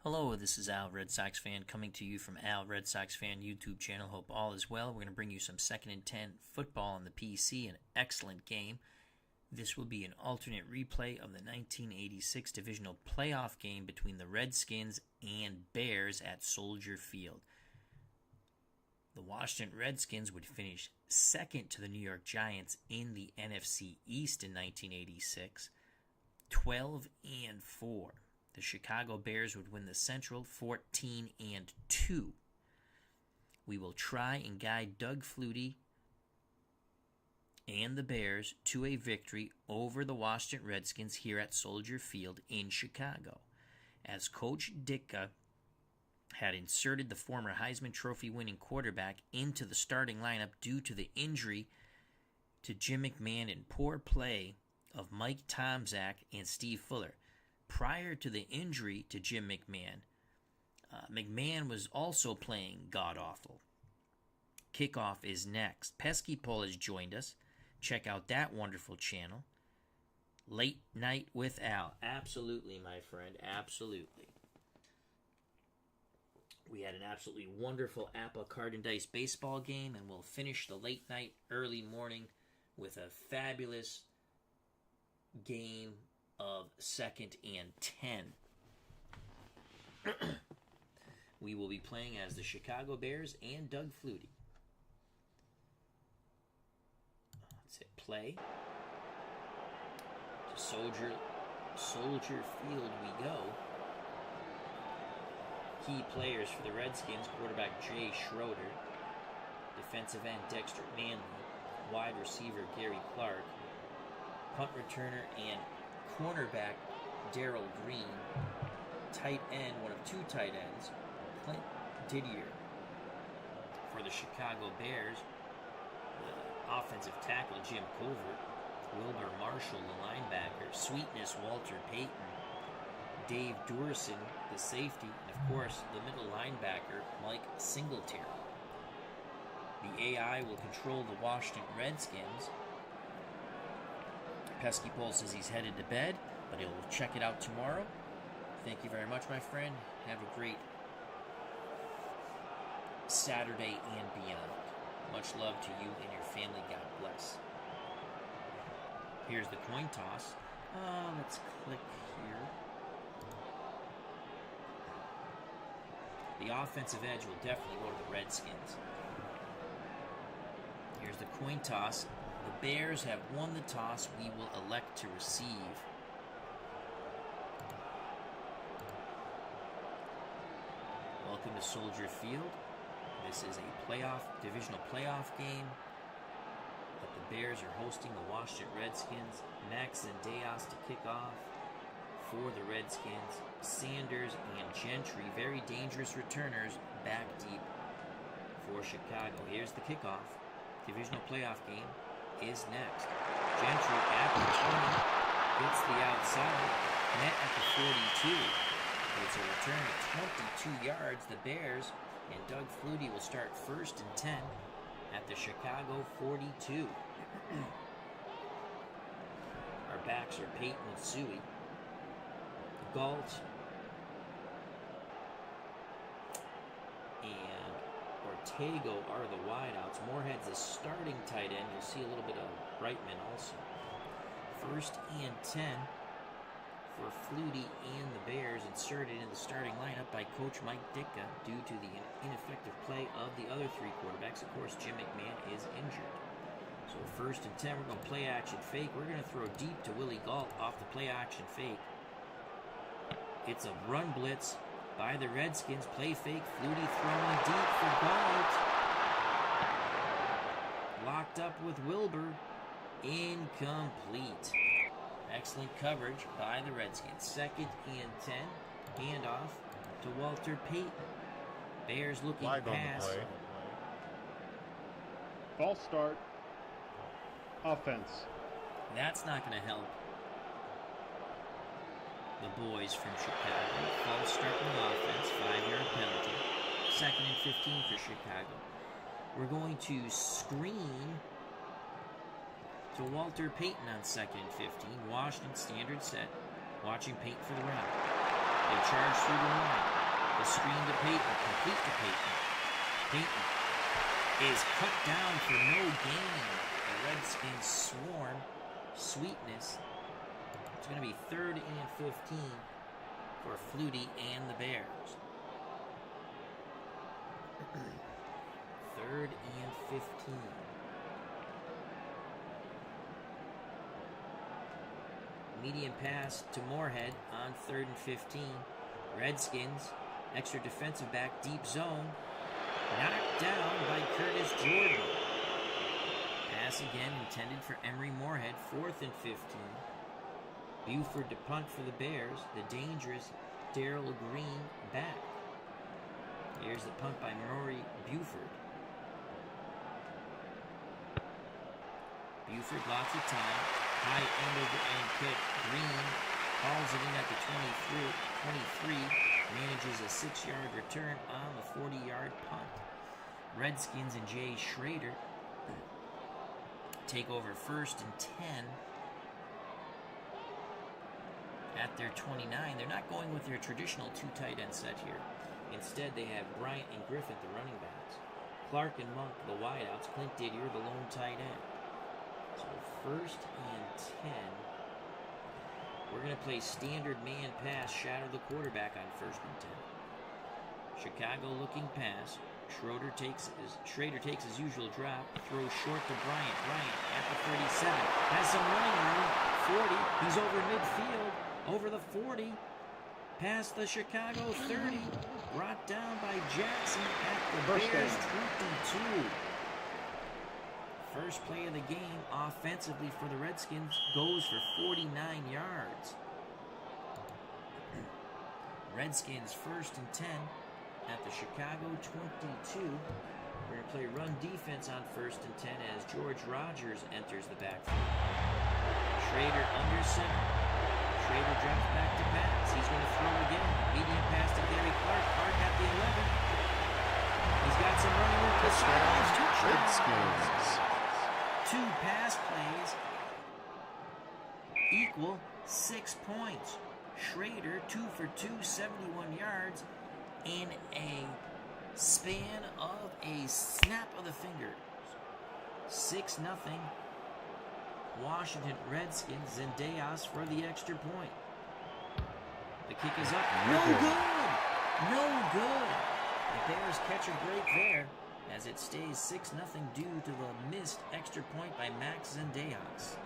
Hello, this is Al, Red Sox fan, coming to you from Al, Red Sox fan YouTube channel. Hope all is well. We're going to bring you some 2nd and 10 football on the PC, an excellent game. This will be an alternate replay of the 1986 divisional playoff game between the Redskins and Bears at Soldier Field. The Washington Redskins would finish second to the New York Giants in the NFC East in 1986, 12-4. The Chicago Bears would win the Central 14-2. We will try and guide Doug Flutie and the Bears to a victory over the Washington Redskins here at Soldier Field in Chicago, as Coach Ditka had inserted the former Heisman Trophy winning quarterback into the starting lineup due to the injury to Jim McMahon and poor play of Mike Tomczak and Steve Fuller. Prior to the injury to Jim McMahon, McMahon was also playing god-awful. Kickoff is next. Pesky Paul has joined us. Check out that wonderful channel. Late Night with Al. Absolutely, my friend. Absolutely. We had an absolutely wonderful apple card and dice baseball game, and we'll finish the late night, early morning with a fabulous game of 2nd and 10. We will be playing as the Chicago Bears and Doug Flutie. Let's hit play. To Soldier Field we go. Key players for the Redskins: quarterback Jay Schroeder, defensive end Dexter Manley, wide receiver Gary Clark, punt returner and cornerback Darrell Green, tight end, one of two tight ends, Clint Didier. For the Chicago Bears, the offensive tackle Jim Covert, Wilbur Marshall, the linebacker, Sweetness Walter Payton, Dave Durson, the safety, and of course the middle linebacker Mike Singletary. The AI will control the Washington Redskins. Pesky Paul says he's headed to bed, but he'll check it out tomorrow. Thank you very much, my friend. Have a great Saturday and beyond. Much love to you and your family. God bless. Here's the coin toss. Let's click here. The offensive edge will definitely go to the Redskins. Here's the coin toss. The Bears have won the toss. We will elect to receive. Welcome to Soldier Field. This is a divisional playoff game. But the Bears are hosting the Washington Redskins. Max Zendejas to kick off for the Redskins. Sanders and Gentry, very dangerous returners, back deep for Chicago. Here's the kickoff. Divisional playoff game is next. Gentry at the 20, hits the outside, net at the 42. It's a return of 22 yards. The Bears and Doug Flutie will start 1st and 10 at the Chicago 42. Our backs are Peyton and Suey, Galt, and Ortego are the wideouts. Moorhead's the starting tight end. You'll see a little bit of Brightman also. 1st and 10 for Flutie and the Bears, inserted in the starting lineup by Coach Mike Ditka due to the ineffective play of the other three quarterbacks. Of course, Jim McMahon is injured. So 1st and 10, we're going to play action fake. We're going to throw deep to Willie Galt off the play action fake. It's a run blitz by the Redskins. Play fake. Flutie throwing deep for Galt. Locked up with Wilbur. Incomplete. Excellent coverage by the Redskins. 2nd and 10. Handoff to Walter Payton. Bears looking to pass. False start. Offense. That's not going to help the boys from Chicago. False start on offense. 5-yard penalty. 2nd and 15 for Chicago. We're going to screen to Walter Payton on 2nd and 15. Washington standard set. Watching Payton for the run. They charge through the line. The screen to Peyton, complete to Peyton. Peyton is cut down for no gain. The Redskins swarm. Sweetness. It's going to be 3rd and 15 for Flutie and the Bears. 3rd and 15. Medium pass to Moorhead on 3rd and 15. Redskins, extra defensive back, deep zone. Knocked down by Curtis Jordan. Pass again intended for Emery Moorhead, 4th and 15. Buford to punt for the Bears. The dangerous Darrell Green back. Here's the punt by Murray Buford. Buford, lots of time. High end over end kick. Green hauls it in at the 23. Manages a 6-yard return on the 40-yard punt. Redskins and Jay Schrader take over 1st and 10 at their 29. They're not going with their traditional 2 tight end set here. Instead, they have Bryant and Griffith, the running backs. Clark and Monk, the wideouts. Clint Didier, the lone tight end. So 1st and 10. We're going to play standard man pass, shadow the quarterback on 1st and 10. Chicago looking pass. Schrader takes his usual drop, throws short to Bryant. Bryant at the 37. Has some running room. 40. He's over midfield. Over the 40. Past the Chicago 30. Brought down by Jackson at the Bears 22. First play of the game offensively for the Redskins goes for 49 yards. Redskins 1st and 10 at the Chicago 22. We're going to play run defense on 1st and 10 as George Rogers enters the backfield. Schrader under center. Schrader drops back to pass. He's going to throw again. Medium pass to Gary Clark. Clark at the 11. He's got some running room to the sidelines. Touchdown. 2 pass plays equal 6 points. Schrader 2 for 2, 71 yards in a span of a snap of the fingers. 6-0. Washington Redskins. Zendejas for the extra point. The kick is up. No good. No good. The Bears catch a break there as it stays 6-0 due to the missed extra point by Max Zendejas.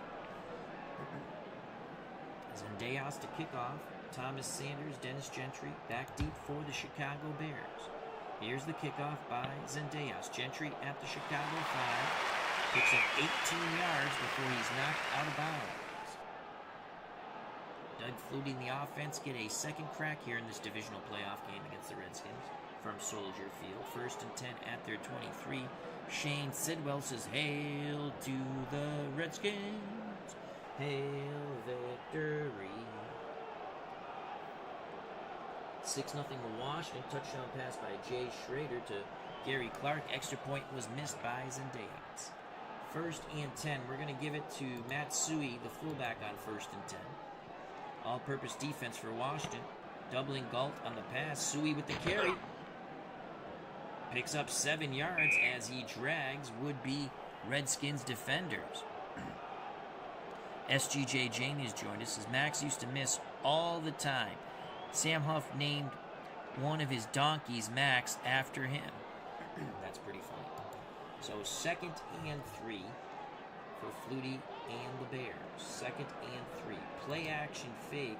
Zendejas to kick off. Thomas Sanders, Dennis Gentry back deep for the Chicago Bears. Here's the kickoff by Zendejas. Gentry at the Chicago 5. Picks up 18 yards before he's knocked out of bounds. Doug Flutie and the offense get a second crack here in this divisional playoff game against the Redskins from Soldier Field. 1st and 10 at their 23. Shane Sidwell says, "Hail to the Redskins. Hail victory." 6-0 to Washington. Touchdown pass by Jay Schrader to Gary Clark. Extra point was missed by Zendejas. 1st and 10. We're going to give it to Matsui, the fullback, on 1st and 10. All-purpose defense for Washington. Doubling Galt on the pass. Sui with the carry. Picks up 7 yards as he drags would-be Redskins defenders. SGJ Jamie has joined us. As Max used to miss all the time. Sam Huff named one of his donkeys Max after him. That's pretty funny. So 2nd and 3 for Flutie and the Bears. 2nd and 3. Play action fake.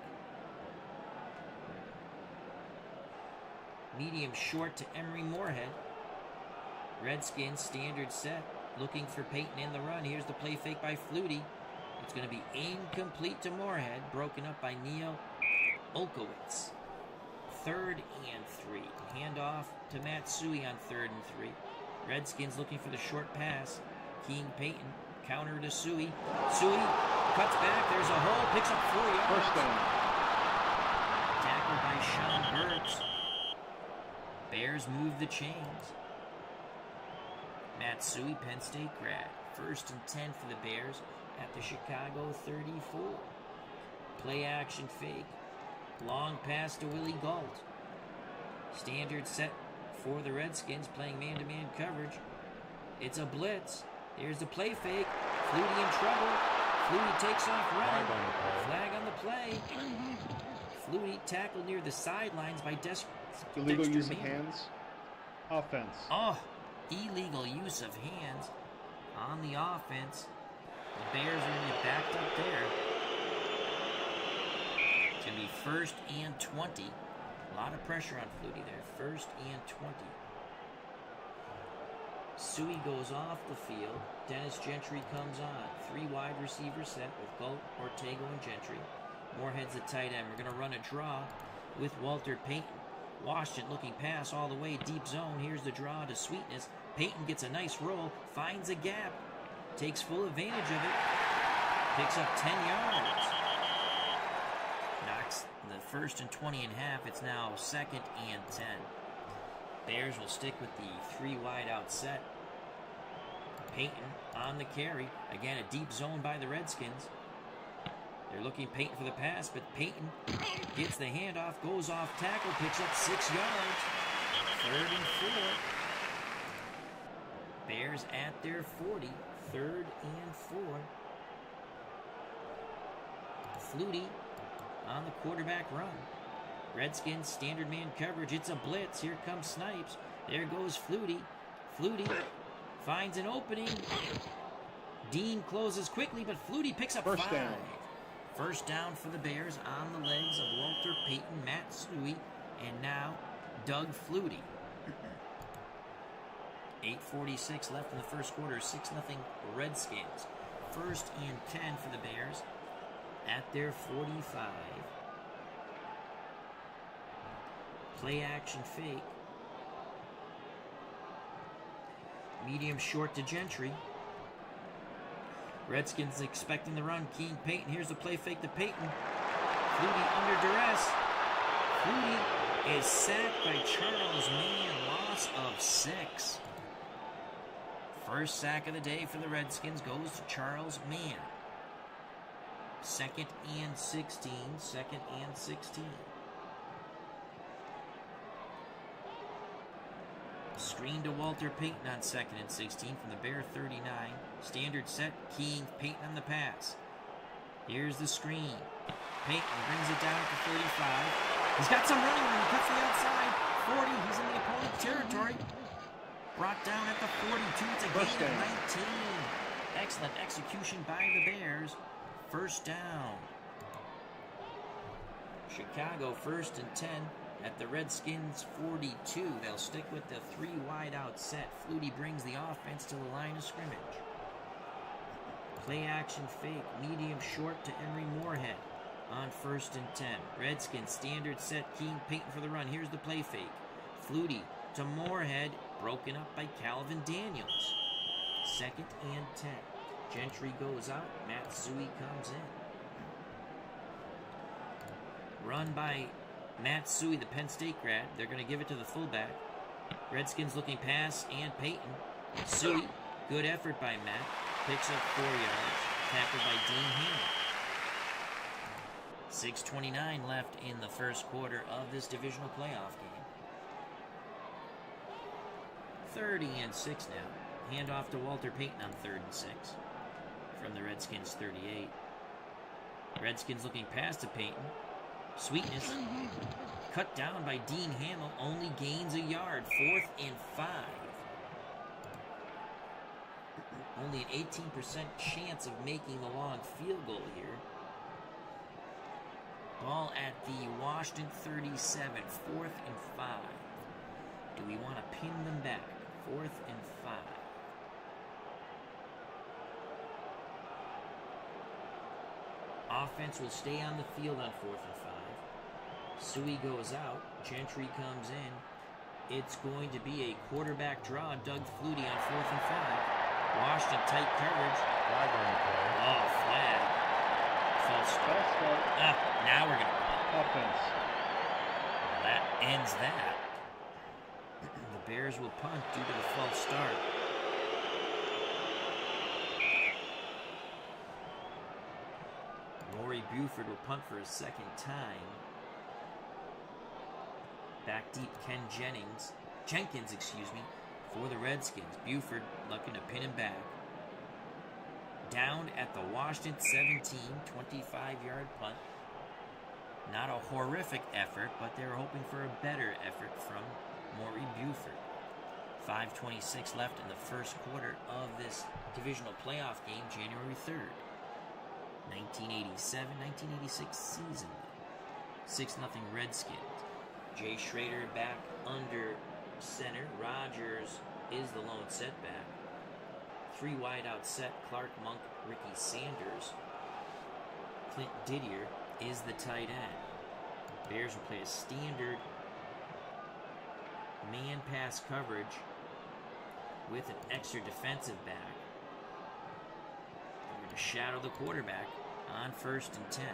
Medium short to Emery Moorhead. Redskins standard set. Looking for Peyton in the run. Here's the play fake by Flutie. It's going to be incomplete to Moorhead. Broken up by Neil Olkowitz. 3rd and 3. Handoff to Matsui on 3rd and 3. Redskins looking for the short pass. King Peyton. Counter to Sui. Sui cuts back. There's a hole. Picks up 4 yards. 1st down. Tackled by Sean Burks. Bears move the chains. Matsui, Penn State grad. 1st and 10 for the Bears at the Chicago 34. Play action fake. Long pass to Willie Gault. Standard set for the Redskins, playing man-to-man coverage. It's a blitz. Here's the play fake. Flutie in trouble. Flutie takes off running. Flag on the play. Flutie tackled near the sidelines by Illegal use of Mann. hands. Offense. Oh, illegal use of hands on the offense. The Bears are going to get backed up there. It's going to be 1st and 20. A lot of pressure on Flutie there. 1st and 20. Suey goes off the field. Dennis Gentry comes on. 3 wide receiver set with Gault, Ortega, and Gentry. Moorhead's at tight end. We're going to run a draw with Walter Payton. Washington looking pass all the way deep zone. Here's the draw to Sweetness. Payton gets a nice roll, finds a gap, takes full advantage of it, picks up 10 yards. Knocks the 1st and 20 and half. It's now 2nd and 10. Bears will stick with the 3 wide out set. Payton on the carry. Again, a deep zone by the Redskins. They're looking Payton for the pass, but Payton gets the handoff, goes off tackle, picks up 6 yards. 3rd and 4. Bears at their 40. 3rd and 4. Flutie on the quarterback run. Redskins standard man coverage. It's a blitz. Here comes Snipes. There goes Flutie. Flutie finds an opening. Dean closes quickly, but Flutie picks up 5. Down. 1st down for the Bears on the legs of Walter Payton, Matt Suey, and now Doug Flutie. 8:46 left in the first quarter. 6-0 Redskins. 1st and 10 for the Bears at their 45. Play action fake. Medium short to Gentry. Redskins expecting the run. King Payton. Here's the play fake to Payton. Flutie under duress. Flutie is sacked by Charles Mann. Loss of 6. First sack of the day for the Redskins goes to Charles Mann. 2nd and 16. 2nd and 16. Screen to Walter Payton on 2nd and 16 from the Bear 39. Standard set, King Payton on the pass. Here's the screen. Payton brings it down at the 35. He's got some running room. Cuts the outside. 40. He's in the opponent's territory. Brought down at the 42. It's a gain of 19. Excellent execution by the Bears. 1st down. Chicago 1st and 10. At the Redskins 42, they'll stick with the 3 wide out set. Flutie brings the offense to the line of scrimmage. Play action fake, medium short to Emery Moorhead on 1st and 10. Redskins standard set, King Payton for the run. Here's the play fake. Flutie to Moorhead, broken up by Calvin Daniels. 2nd and 10. Gentry goes out, Matt Suey comes in. Run by Matt Suey, the Penn State grad. They're going to give it to the fullback. Redskins looking pass and Payton. Suey, good effort by Matt. Picks up 4 yards. Tackled by Dean Hammond. 6:29 left in the first quarter of this divisional playoff game. 30 and 6 now. Handoff to Walter Payton on 3rd and 6 from the Redskins 38. Redskins looking pass to Payton. Sweetness cut down by Dean Hamill, only gains a yard. 4th and 5. Only an 18% chance of making the long field goal here. Ball at the Washington 37. 4th and 5. Do we want to pin them back? 4th and 5. Offense will stay on the field on 4th and 5. Suey goes out. Gentry comes in. It's going to be a quarterback draw. Doug Flutie on 4th and 5. Washington tight coverage. Flag on the play. Oh, flag. False start. Now we're going to punt. Offense. That ends that. The Bears will punt due to the false start. Maury Buford will punt for a 2nd time. Back deep, Jenkins, for the Redskins. Buford looking to pin him back. Down at the Washington 17, 25-yard punt. Not a horrific effort, but they were hoping for a better effort from Maury Buford. 5:26 left in the first quarter of this divisional playoff game, January 3rd. 1987-1986 season. 6-0 Redskins. Jay Schrader back under center. Rogers is the lone setback. 3 wide out set. Clark, Monk, Ricky Sanders. Clint Didier is the tight end. Bears will play a standard man pass coverage with an extra defensive back. They're going to shadow the quarterback on 1st and 10.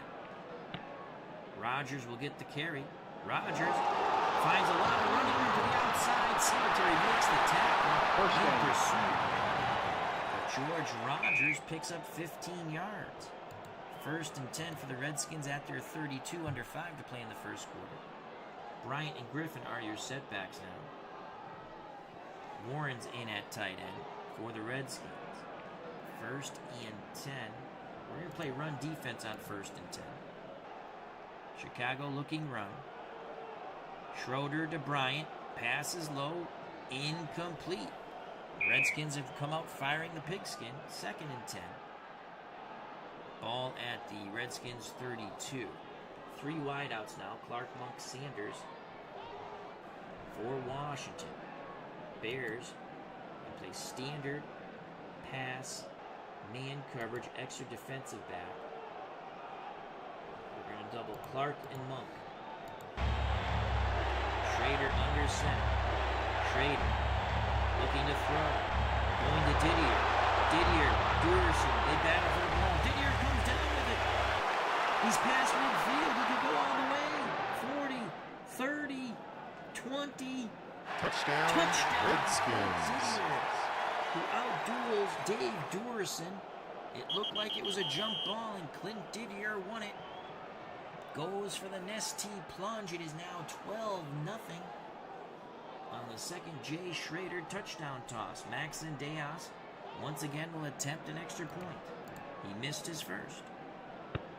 Rogers will get the carry. Rogers finds a lot of running room to the outside. Singletary makes the tackle in pursuit. But George Rogers picks up 15 yards. 1st and 10 for the Redskins at their 32, under 5 to play in the first quarter. Bryant and Griffin are your setbacks now. Warren's in at tight end for the Redskins. 1st and 10. We're going to play run defense on 1st and 10. Chicago looking run. Schroeder to Bryant. Passes low. Incomplete. The Redskins have come out firing the pigskin. 2nd and 10. Ball at the Redskins 32. 3 wideouts now. Clark, Monk, Sanders for Washington. Bears can play standard, pass, man coverage, extra defensive back. We're going to double Clark and Monk. Schrader under center. Schrader looking to throw. Going to Didier. Didier, Durson, they battle for the ball. Didier comes down with it. He's past midfield. He could go all the way. 40, 30, 20. Touchdown, Redskins. Who outduels Dave Durson. It looked like it was a jump ball, and Clint Didier won it. Goes for the Nestea plunge. It is now 12-0. On the second Jay Schrader touchdown toss, Maxon Deas once again will attempt an extra point. He missed his first.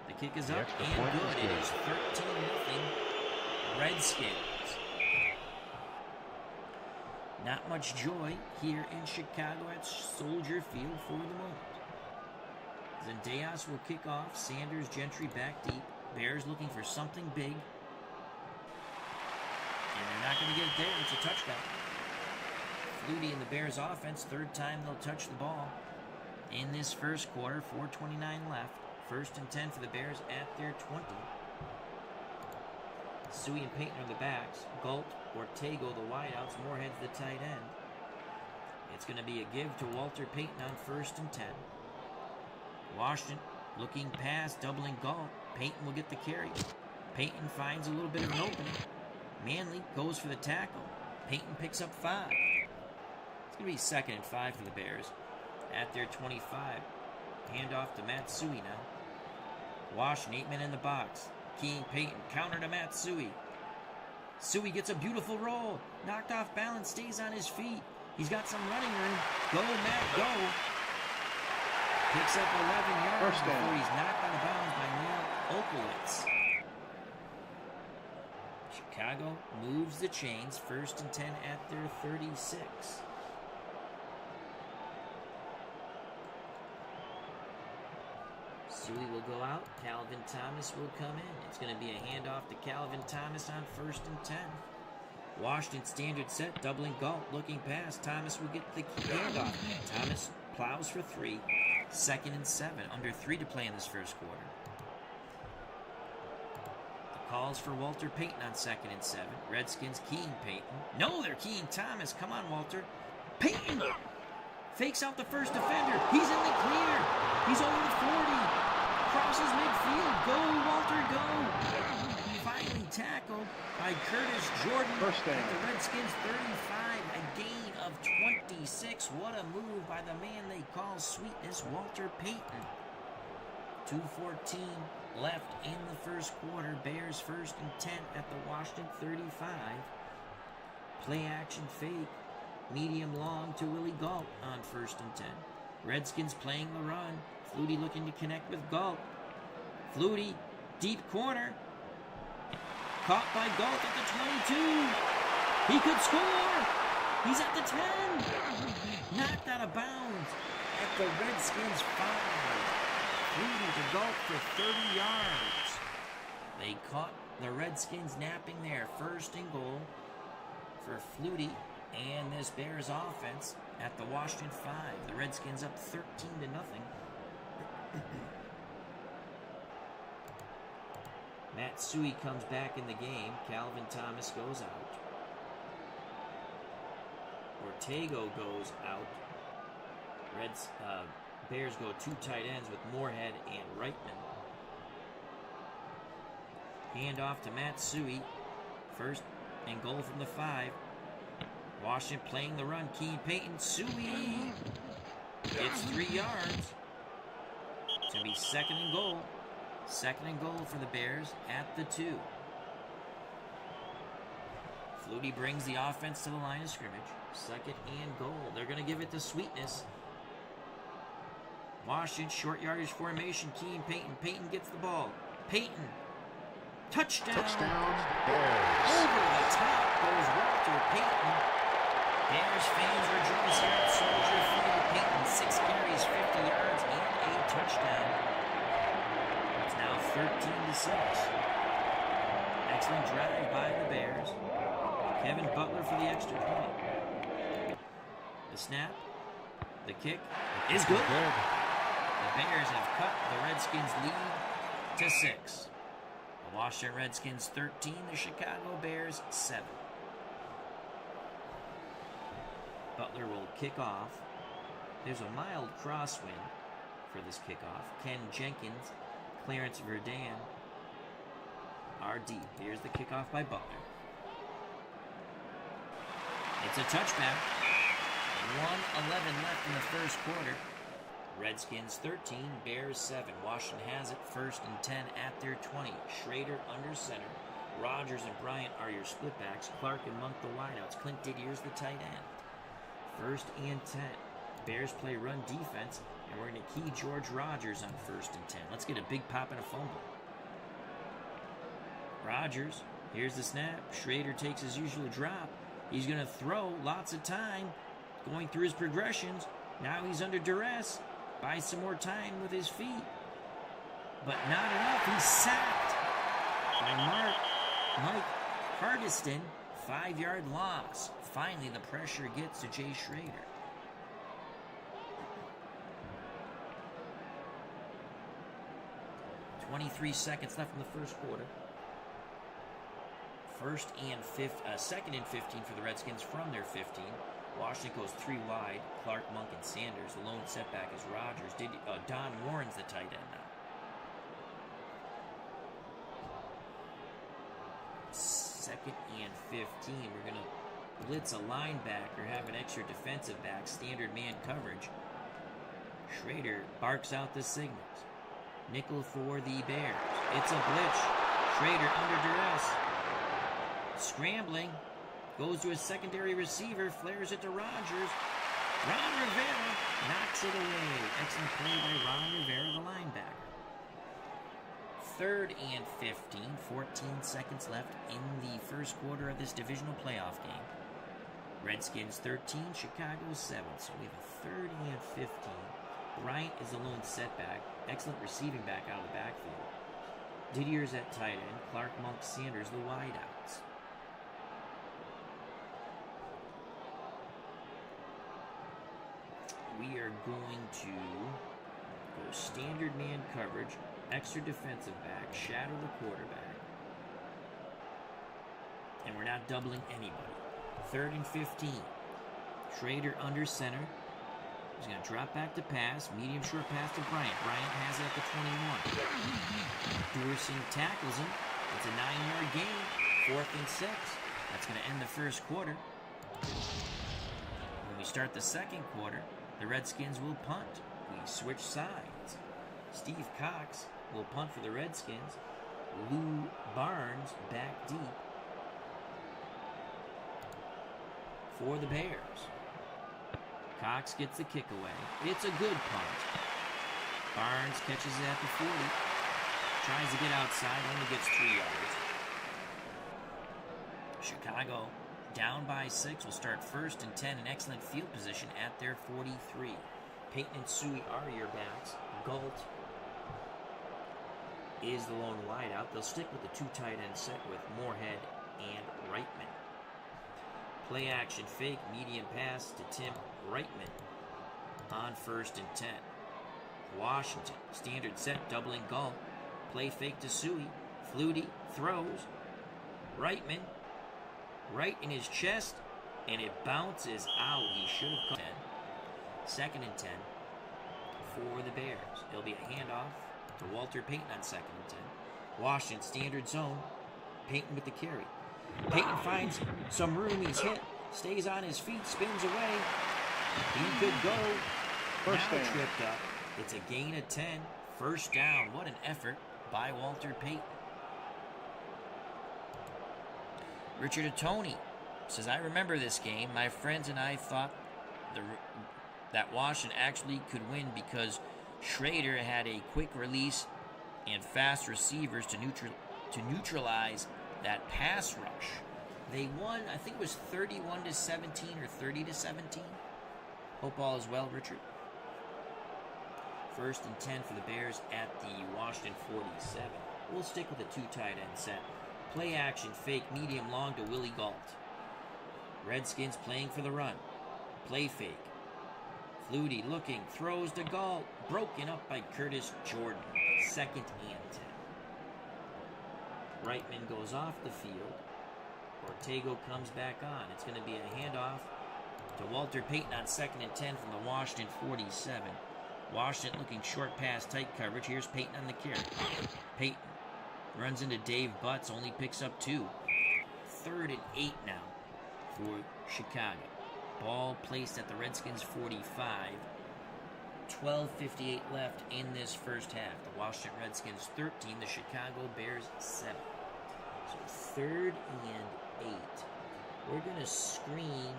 The kick is up and good. It is 13-0 Redskins. Not much joy here in Chicago at Soldier Field for the moment. Zendejas will kick off. Sanders, Gentry back deep. Bears looking for something big. And they're not going to get it there. It's a touchdown. Flutie and the Bears offense, 3rd time they'll touch the ball in this first quarter. 4:29 left. 1st and 10 for the Bears at their 20. Suey and Payton are the backs. Galt, Ortego the wideouts. Moorhead's the tight end. It's going to be a give to Walter Payton on 1st and 10. Washington looking pass, doubling Galt. Payton will get the carry. Payton finds a little bit of an opening. Manley goes for the tackle. Payton picks up 5. It's going to be 2nd and 5 for the Bears at their 25. Handoff to Matsui now. Washington, 8 men in the box. King Payton, counter to Matsui. Suey gets a beautiful roll. Knocked off balance, stays on his feet. He's got some running room. Go, Matt, go. Picks up 11 yards before he's knocked out of bounds by Neil Okolitz. Chicago moves the chains. 1st and 10 at their 36. Suey will go out. Calvin Thomas will come in. It's going to be a handoff to Calvin Thomas on 1st and 10. Washington standard set, doubling Galt, looking pass. Thomas will get the handoff. Thomas plows for 3. 2nd and 7. Under 3 to play in this first quarter. The calls for Walter Payton on 2nd and 7. Redskins keying Payton. No, they're keying Thomas. Come on, Walter. Payton fakes out the first defender. He's in the clear. He's over the 40. Crosses midfield. Go, Walter, go. Finally tackled by Curtis Jordan at the Redskins 35. A gain of 26. What a move by the man they call Sweetness, Walter Payton. 2:14 left in the first quarter. Bears 1st and 10 at the Washington 35. Play action fake. Medium long to Willie Galt on 1st and 10. Redskins playing the run. Flutie looking to connect with Galt. Flutie, deep corner. Caught by Galt at the 22. He could score. He's at the 10. Knocked out of bounds at the Redskins 5. Flutie to Galt for 30 yards. They caught the Redskins napping there. 1st and goal for Flutie and this Bears offense at the Washington 5. The Redskins up 13-0. Matt Suhey comes back in the game. Calvin Thomas goes out. Ortego goes out. Bears go 2 tight ends with Moorhead and Reitman. Hand off to Matt Suhey. 1st and goal from the 5. Washington playing the run. Keen Payton. Suhey gets 3 yards. It's going to be 2nd and goal. 2nd and goal for the Bears at the 2. Flutie brings the offense to the line of scrimmage. 2nd and goal. They're going to give it to Sweetness. Washington, short yardage formation. Keen Payton. Payton gets the ball. Payton. Touchdown. Bears. Over the top goes Walter Payton. Bears fans rejoice here at Soldier Field. Payton, 6 carries, 50 yards, and a touchdown. It's now 13-6. Excellent drive by the Bears. Kevin Butler for the extra point. The snap, the kick is good. The Bears have cut the Redskins' lead to 6. The Washington Redskins 13, the Chicago Bears 7. Butler will kick off. There's a mild crosswind for this kickoff. Ken Jenkins, Clarence Verdun are deep. Here's the kickoff by Butler. It's a touchback. 1:11 left in the 1st quarter. Redskins 13, Bears 7. Washington has it 1st and 10 at their 20. Schrader under center. Rogers and Bryant are your splitbacks. Clark and Monk the wideouts. Clint Didier's the tight end. 1st and 10. Bears play run defense, and we're going to key George Rogers on 1st and 10. Let's get a big pop and a fumble. Rogers, here's the snap. Schrader takes his usual drop. He's going to throw lots of time going through his progressions. Now he's under duress. Buys some more time with his feet. But not enough. He's sacked by Mike Hardiston. 5-yard loss. Finally, the pressure gets to Jay Schrader. .23 seconds left in the 1st quarter. 2nd and 15 for the Redskins from their 15. Washington goes 3 wide. Clark, Monk, and Sanders. The lone setback is Rogers. Don Warren's the tight end now. 2nd and 15. We're going to blitz a linebacker, have an extra defensive back, standard man coverage. Schrader barks out the signals. Nickel for the Bears. It's a blitz. Schrader under duress. Scrambling. Goes to a secondary receiver. Flares it to Rogers. Ron Rivera knocks it away. Excellent play by Ron Rivera, the linebacker. 3rd and 15. 14 seconds left in the 1st quarter of this divisional playoff game. Redskins 13, Chicago 7. So we have a 3rd and 15. Bryant is the lone setback. Excellent receiving back out of the backfield. Didier's at tight end. Clark, Monk, Sanders, the wideouts. We are going to go standard man coverage, extra defensive back, shadow the quarterback. And we're not doubling anybody. 3rd and 15. Schrader under center. He's going to drop back to pass. Medium short pass to Bryant. Bryant has it at the 21. Duerson tackles him. It's a 9-yard gain. 4th and 6. That's going to end the 1st quarter. When we start the 2nd quarter, the Redskins will punt. We switch sides. Steve Cox will punt for the Redskins. Lou Barnes back deep. for the Bears. Cox gets the kick away. It's a good punt. Barnes catches it at the 40. Tries to get outside, only gets 3 yards. Chicago down by 6 will start 1st and 10 in excellent field position at their 43. Peyton and Suey are your backs. Galt is the lone wideout. They'll stick with the 2 tight end set with Moorhead and Reitman. Play action fake, medium pass to Tim Reitman on 1st and 10. Washington, standard set, doubling Galt. Play fake to Suey. Flutie throws. Reitman, right in his chest, and it bounces out. He should have caught 10. 2nd and 10 for the Bears. It'll be a handoff to Walter Payton on 2nd and 10. Washington, standard zone. Payton with the carry. Payton finds some room. He's hit. Stays on his feet. Spins away. He could go. First now down. tripped up. It's a gain of 10. 1st down. What an effort by Walter Payton. Richard Atoni says, I remember this game. My friends and I thought that Washington actually could win because Schrader had a quick release and fast receivers to neutralize that pass rush. They won, I think it was 31-17 or 30-17. Hope all is well, Richard. 1st and 10 for the Bears at the Washington 47. We'll stick with the 2 tight end set. Play action fake, medium long to Willie Galt. Redskins playing for the run. Play fake. Flutie looking, throws to Galt. Broken up by Curtis Jordan. 2nd and 10. Reitman goes off the field. Ortego comes back on. It's going to be a handoff to Walter Payton on 2nd and 10 from the Washington 47. Washington looking short pass, tight coverage. Here's Payton on the carry. Payton runs into Dave Butts, only picks up 2. 3rd and 8 now for Chicago. Ball placed at the Redskins 45. 12:58 left in this first half. The Washington Redskins 13, the Chicago Bears 7. So 3rd and 8. We're going to screen,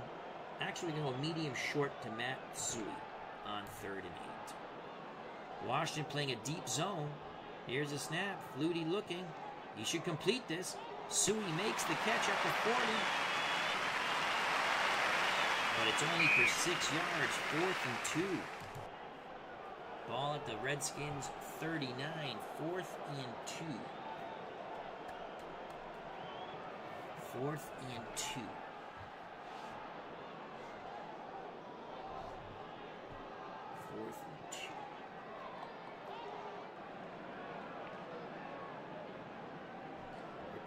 actually going to go medium short to Matt Suey on 3rd and 8. Washington playing a deep zone. Here's a snap. Flutie looking. He should complete this. Suey makes the catch at the 40. But it's only for 6 yards. 4th and 2. Ball at the Redskins 39. 4th and 2. 4th and 2.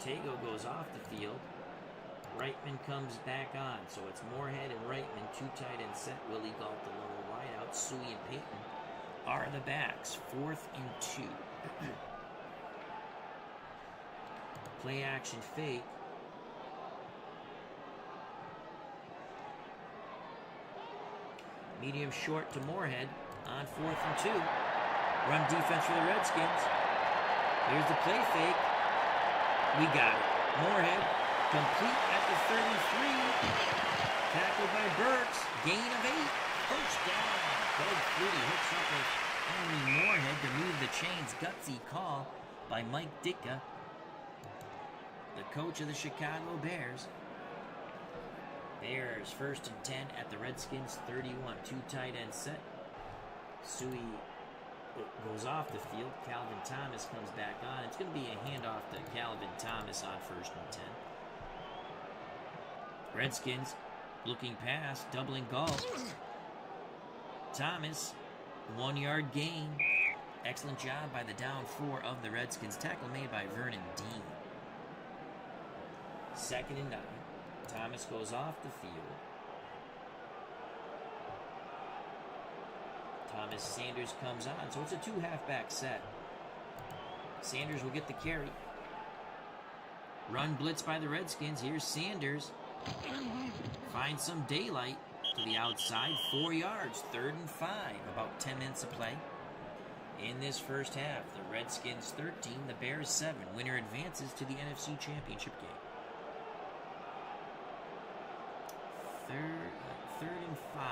Ortego goes off the field. Reitman comes back on. So it's Moorhead and Reitman, 2 tight end set. Willie Galt, the lone wideout. Suey and Payton are the backs. 4th and 2. Play action fake. Medium short to Moorhead on 4th and 2. Run defense for the Redskins. Here's the play fake. We got it. Moorhead, complete at the 33. Tackled by Burks. Gain of 8. First down. Doug Flutie hooks up with Henry Moorhead to move the chains. Gutsy call by Mike Ditka, the coach of the Chicago Bears. Bears 1st and 10 at the Redskins 31. 2 tight end set. Suey goes off the field. Calvin Thomas comes back on. It's going to be a handoff to Calvin Thomas on 1st and 10. Redskins looking pass, doubling Galt. Thomas, 1 yard gain. Excellent job by the down 4 of the Redskins. Tackle made by Vernon Dean. 2nd and 9. Thomas goes off the field. Thomas Sanders comes on. So it's a 2 halfback set. Sanders will get the carry. Run blitz by the Redskins. Here's Sanders. Finds some daylight to the outside. 4 yards. 3rd and 5. About 10 minutes of play in this first half. The Redskins 13. The Bears 7. Winner advances to the NFC Championship game. 3rd 3rd and 5.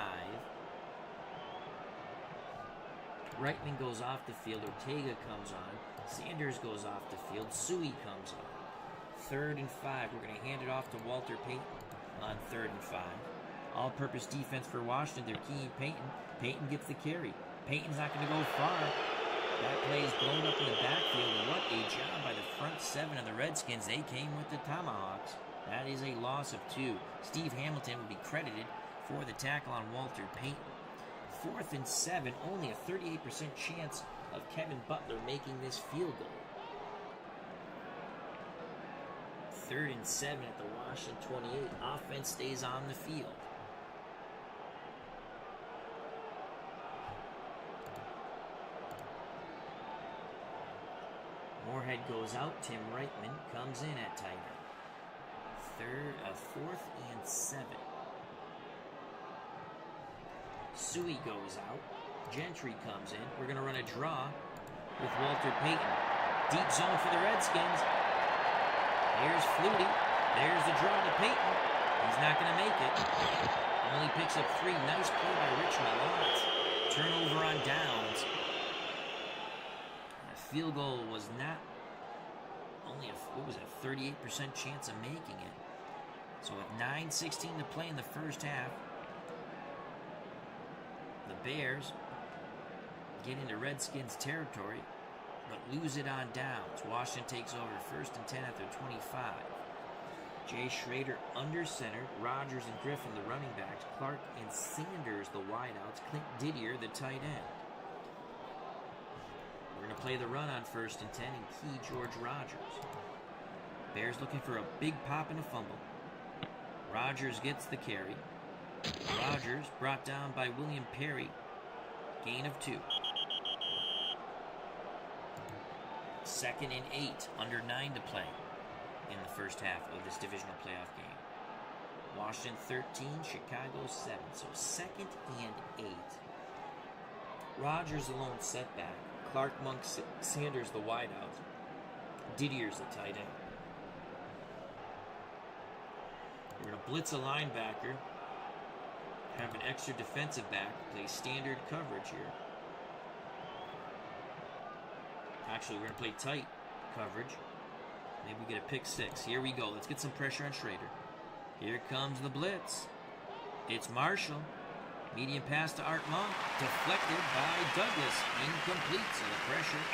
Reitman goes off the field. Ortega comes on. Sanders goes off the field. Suey comes on. 3rd and 5. We're going to hand it off to Walter Payton on 3rd and 5. All-purpose defense for Washington. They're keying Payton. Payton gets the carry. Payton's not going to go far. That play is blown up in the backfield. And what a job by the front 7 of the Redskins. They came with the tomahawks. That is a loss of 2. Steve Hamilton will be credited for the tackle on Walter Payton. 4th and 7. Only a 38% chance of Kevin Butler making this field goal. 3rd and 7 at the Washington 28. Offense stays on the field. Moorhead goes out. Tim Reitman comes in at tight end. 4th and 7. Suey goes out. Gentry comes in. We're going to run a draw with Walter Payton. Deep zone for the Redskins. There's Flutie. There's the draw to Payton. He's not going to make it. Only picks up 3. Nice play by Rich Malott. Turnover on downs. The field goal was not only a 38% chance of making it. So with 9:16 to play in the first half, the Bears get into Redskins territory, but lose it on downs. Washington takes over 1st and 10 at their 25. Jay Schrader under center, Rogers and Griffin the running backs, Clark and Sanders the wideouts, Clint Didier the tight end. We're going to play the run on 1st and 10 and key George Rogers. Bears looking for a big pop and a fumble. Rogers gets the carry. Rogers brought down by William Perry. Gain of 2. 2nd and 8. Under 9 to play in the first half of this divisional playoff game. Washington 13, Chicago 7. So 2nd and 8. Rogers the lone setback. Clark, Monk, Sanders the wideout. Didier's the tight end. We're going to blitz a linebacker. Have an extra defensive back. Play standard coverage here. Actually, we're going to play tight coverage. Maybe we get a pick 6. Here we go. Let's get some pressure on Schrader. Here comes the blitz. It's Marshall. Medium pass to Art Monk. Deflected by Douglas. Incomplete. So the pressure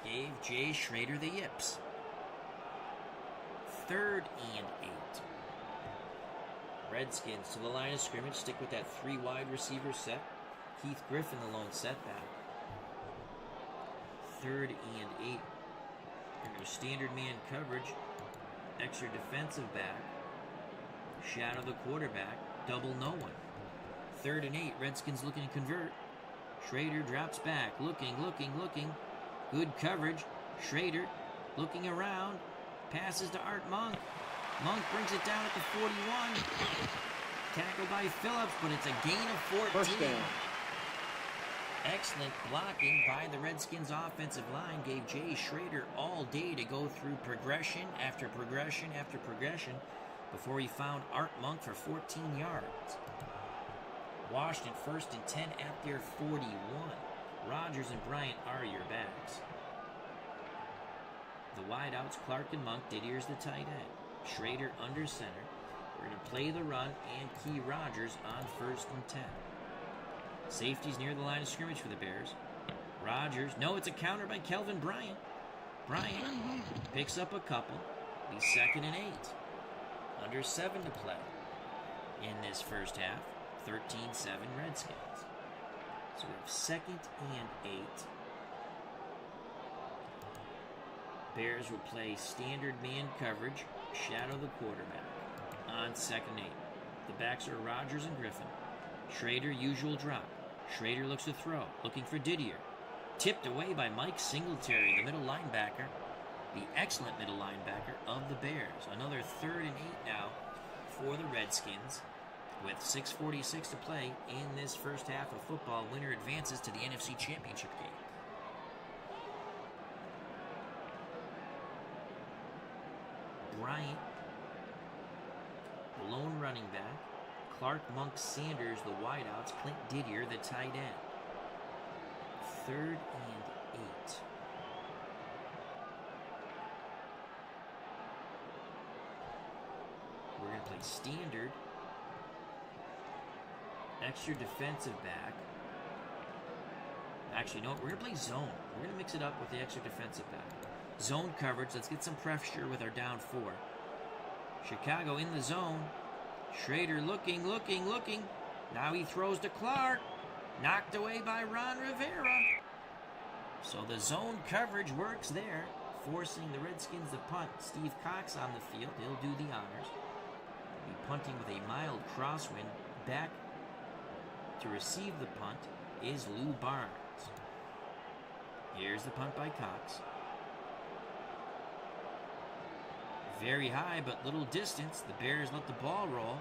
gave Jay Schrader the yips. 3rd and 8. Redskins to the line of scrimmage. Stick with that 3 wide receiver set. Keith Griffin the lone setback. 3rd and 8. Under standard man coverage. Extra defensive back. Shadow the quarterback. Double no one. 3rd and 8. Redskins looking to convert. Schrader drops back. Looking. Good coverage. Schrader looking around. Passes to Art Monk. Monk brings it down at the 41. Tackled by Phillips, but it's a gain of 14. First down. Excellent blocking by the Redskins offensive line gave Jay Schrader all day to go through progression after progression after progression before he found Art Monk for 14 yards. Washington 1st and 10 at their 41. Rogers and Bryant are your backs. The wideouts, Clark and Monk. Didier's the tight end. Schrader under center. We're going to play the run and key Rogers on 1st and 10. Safety's near the line of scrimmage for the Bears. Rogers. No, it's a counter by Kelvin Bryant. Bryant picks up a couple. He's 2nd and 8. Under 7 to play in this first half. 13-7 Redskins. So we have 2nd and 8. Bears will play standard man coverage, shadow the quarterback on 2nd and 8. The backs are Rogers and Griffin. Schrader, usual drop. Schrader looks to throw, looking for Didier. Tipped away by Mike Singletary, the middle linebacker, the excellent middle linebacker of the Bears. Another 3rd and 8 now for the Redskins. With 6:46 to play in this first half of football, winner advances to the NFC Championship game. Bryant, the lone running back. Clark, Monk, Sanders, the wideouts. Clint Didier, the tight end. 3rd and 8. We're going to play standard. Extra defensive back. Actually, no, we're going to play zone. We're going to mix it up with the extra defensive back. Zone coverage. Let's get some pressure with our down 4. Chicago in the zone. Schrader looking. Now he throws to Clark. Knocked away by Ron Rivera. So the zone coverage works there, forcing the Redskins to punt. Steve Cox on the field. He'll do the honors. He'll be punting with a mild crosswind. Back to receive the punt is Lou Barnes. Here's the punt by Cox. Very high, but little distance. The Bears let the ball roll.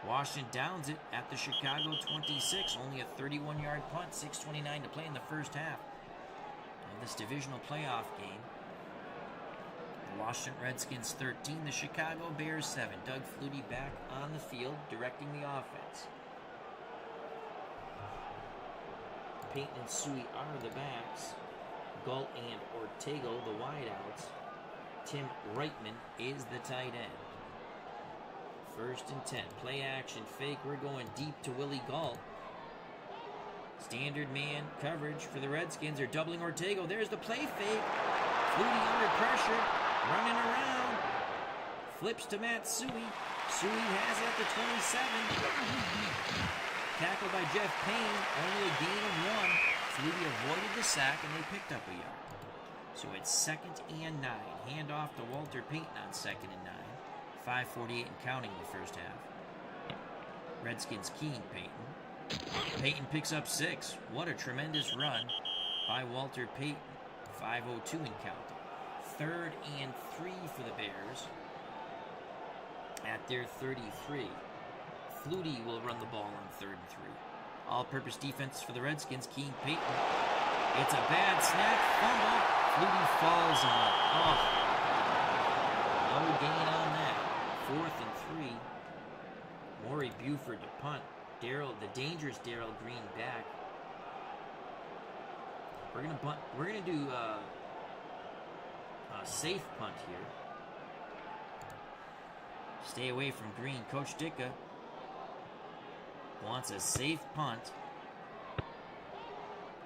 Washington downs it at the Chicago 26. Only a 31-yard punt. 6:29 to play in the first half of this divisional playoff game. The Washington Redskins 13. The Chicago Bears 7. Doug Flutie back on the field, directing the offense. Peyton and Suey are the backs. Galt and Ortego, the wideouts. Tim Reitman is the tight end. 1st and 10. Play action fake. We're going deep to Willie Galt. Standard man coverage for the Redskins. They're doubling Ortego. There's the play fake. Flutie under pressure. Running around. Flips to Matt Suey. Suey has it at the 27. Tackled by Jeff Payne. Only a gain of 1. Flutie avoided the sack and they picked up a yard. So it's 2nd and 9. Handoff to Walter Payton on 2nd and 9. 5:48 and counting in the first half. Redskins keying Payton. Payton picks up 6. What a tremendous run by Walter Payton. 5:02 and counting. 3rd and 3 for the Bears at their 33. Flutie will run the ball on 3rd and 3. All-purpose defense for the Redskins. Keying Payton. It's a bad snap. Fumble. Flutie falls on it. Oh. No gain on that. 4th and 3. Maury Buford to punt. The dangerous Darrell Green back. We're gonna punt. We're gonna do a safe punt here. Stay away from Green. Coach Ditka wants a safe punt.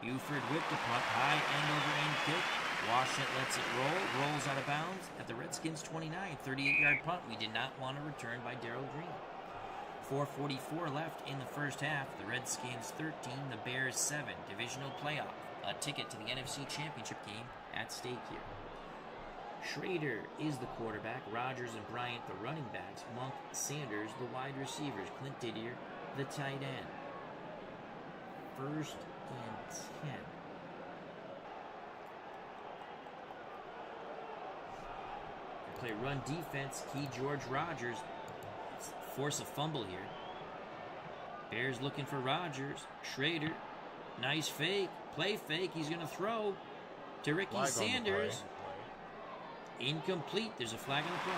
Buford with the punt. High end-over-end kick. Washington lets it roll. Rolls out of bounds at the Redskins 29. 38-yard punt. We did not want a return by Darrell Green. 4:44 left in the first half. The Redskins 13. The Bears 7. Divisional playoff. A ticket to the NFC Championship game at stake here. Schrader is the quarterback. Rogers and Bryant the running backs. Monk, Sanders the wide receivers. Clint Didier the tight end. 1st and 10. Play run defense. Key George Rogers. Force a fumble here. Bears looking for Rogers. Schrader. Nice fake. Play fake. He's going to throw to Ricky Sanders. Incomplete. There's a flag on the play.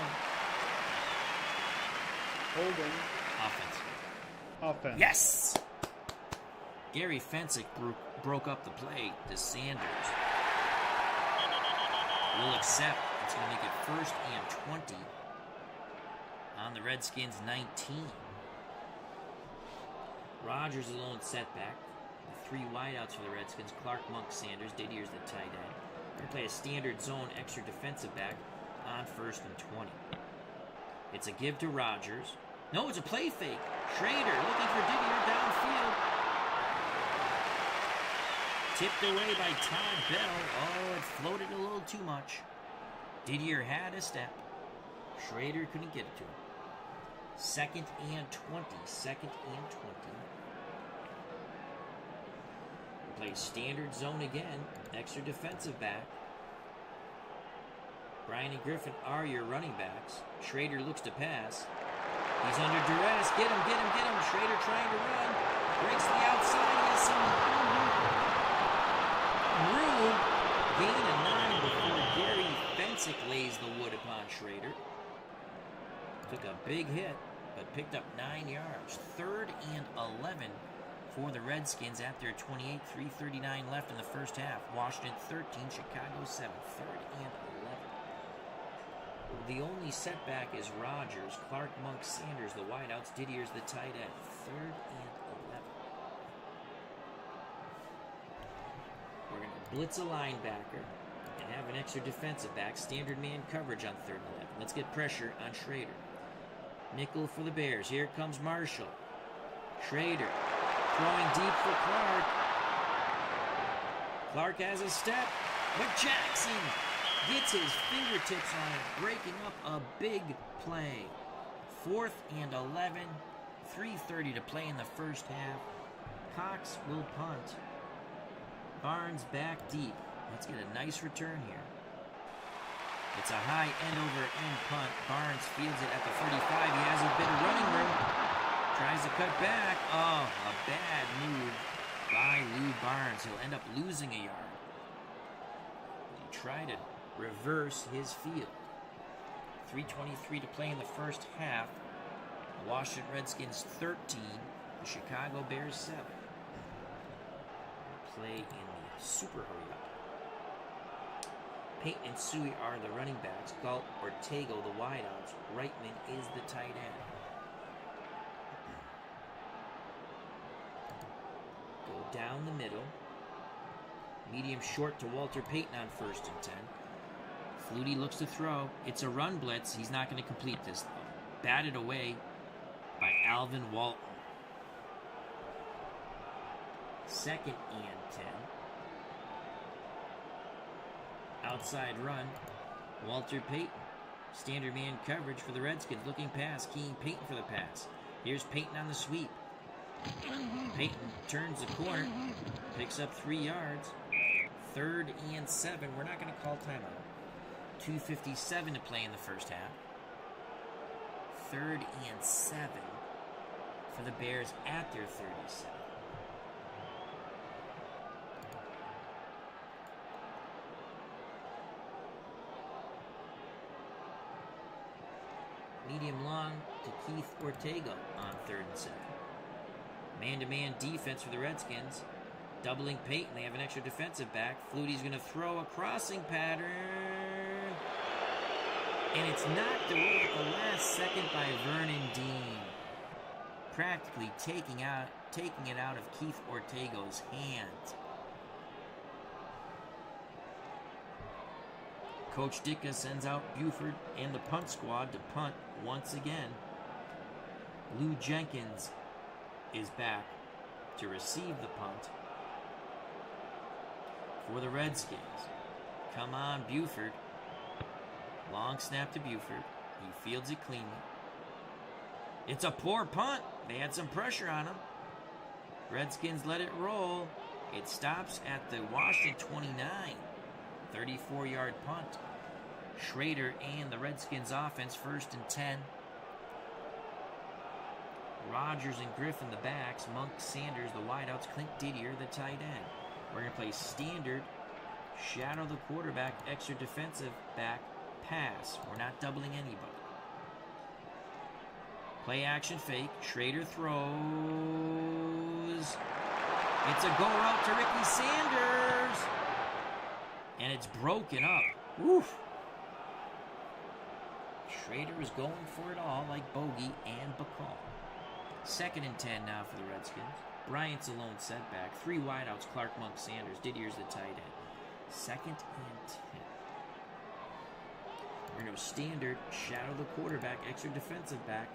Holding. Offense. Yes! Gary Fensick broke up the play to Sanders. Will accept. It's going to make it 1st and 20 on the Redskins 19. Rogers alone setback. The 3 wideouts for the Redskins. Clark, Monk, Sanders. Didier's the tight end. We're going to play a standard zone extra defensive back on 1st and 20. It's a give to Rogers. No, it's a play fake. Schrader looking for Didier downfield. Tipped away by Todd Bell. Oh, it floated a little too much. Didier had a step. Schrader couldn't get it to him. 2nd and 20. 2nd and 20. We'll play standard zone again. Extra defensive back. Brian and Griffin are your running backs. Schrader looks to pass. He's under duress. Get him. Schrader trying to run. Breaks the outside. He has some room. Gain of 9 before Gary Fensick lays the wood upon Schrader. Took a big hit. but picked up 9 yards. 3rd and 11 for the Redskins at their 28, 3:39 left in the first half. Washington 13, Chicago 7, 3rd and 11. The only setback is Rogers, Clark, Monk, Sanders, the wideouts, Didier's the tight end. 3rd and 11. We're going to blitz a linebacker and have an extra defensive back. Standard man coverage on 3rd and 11. Let's get pressure on Schrader. Nickel for the Bears. Here comes Marshall. Schrader throwing deep for Clark. Clark has a step, but Jackson gets his fingertips on it, breaking up a big play. 4th and 11, 3:30 to play in the first half. Cox will punt. Barnes back deep. Let's get a nice return here. It's a high end-over-end punt. Barnes fields it at the 35. He has a bit of running room. Tries to cut back. Oh, a bad move by Lou Barnes. He'll end up losing a yard. He tried to reverse his field. 3:23 to play in the first half. The Washington Redskins 13. The Chicago Bears 7. Play in the super hurry-up. Peyton and Suey are the running backs. Galt, Ortega, the wideouts. Reitman is the tight end. Go down the middle. Medium short to Walter Payton on 1st and 10. Flutie looks to throw. It's a run blitz. He's not going to complete this, though. Batted away by Alvin Walton. 2nd and 10. Outside run. Walter Payton. Standard man coverage for the Redskins. Looking pass. Keen Payton for the pass. Here's Payton on the sweep. Payton turns the corner. Picks up 3 yards. 3rd and 7. We're not going to call timeout. 2:57 to play in the first half. 3rd and 7 for the Bears at their 37. Medium long to Keith Ortega on 3rd and 7. Man-to-man defense for the Redskins. Doubling Payton. They have an extra defensive back. Flutie's going to throw a crossing pattern. And it's knocked away at the last second by Vernon Dean. Practically taking it out of Keith Ortega's hands. Coach Ditka sends out Buford and the punt squad to punt once again. Lou Jenkins is back to receive the punt for the Redskins. Come on, Buford. Long snap to Buford. He fields it cleanly. It's a poor punt. They had some pressure on him. Redskins let it roll. It stops at the Washington 29. 34-yard punt. Schrader and the Redskins offense 1st and 10. Rogers and Griffin the backs. Monk, Sanders the wideouts. Clint Didier the tight end. We're going to play standard. Shadow the quarterback. Extra defensive back. Pass. We're not doubling anybody. Play action fake. Schrader throws. It's a go route to Ricky Sanders. And it's broken up. Woof. Schrader is going for it all like Bogey and Bacall. 2nd and 10 now for the Redskins. Bryant's a lone setback. 3 wideouts. Clark, Monk, Sanders. Didier's the tight end. 2nd and 10. We're going to standard. Shadow the quarterback. Extra defensive back.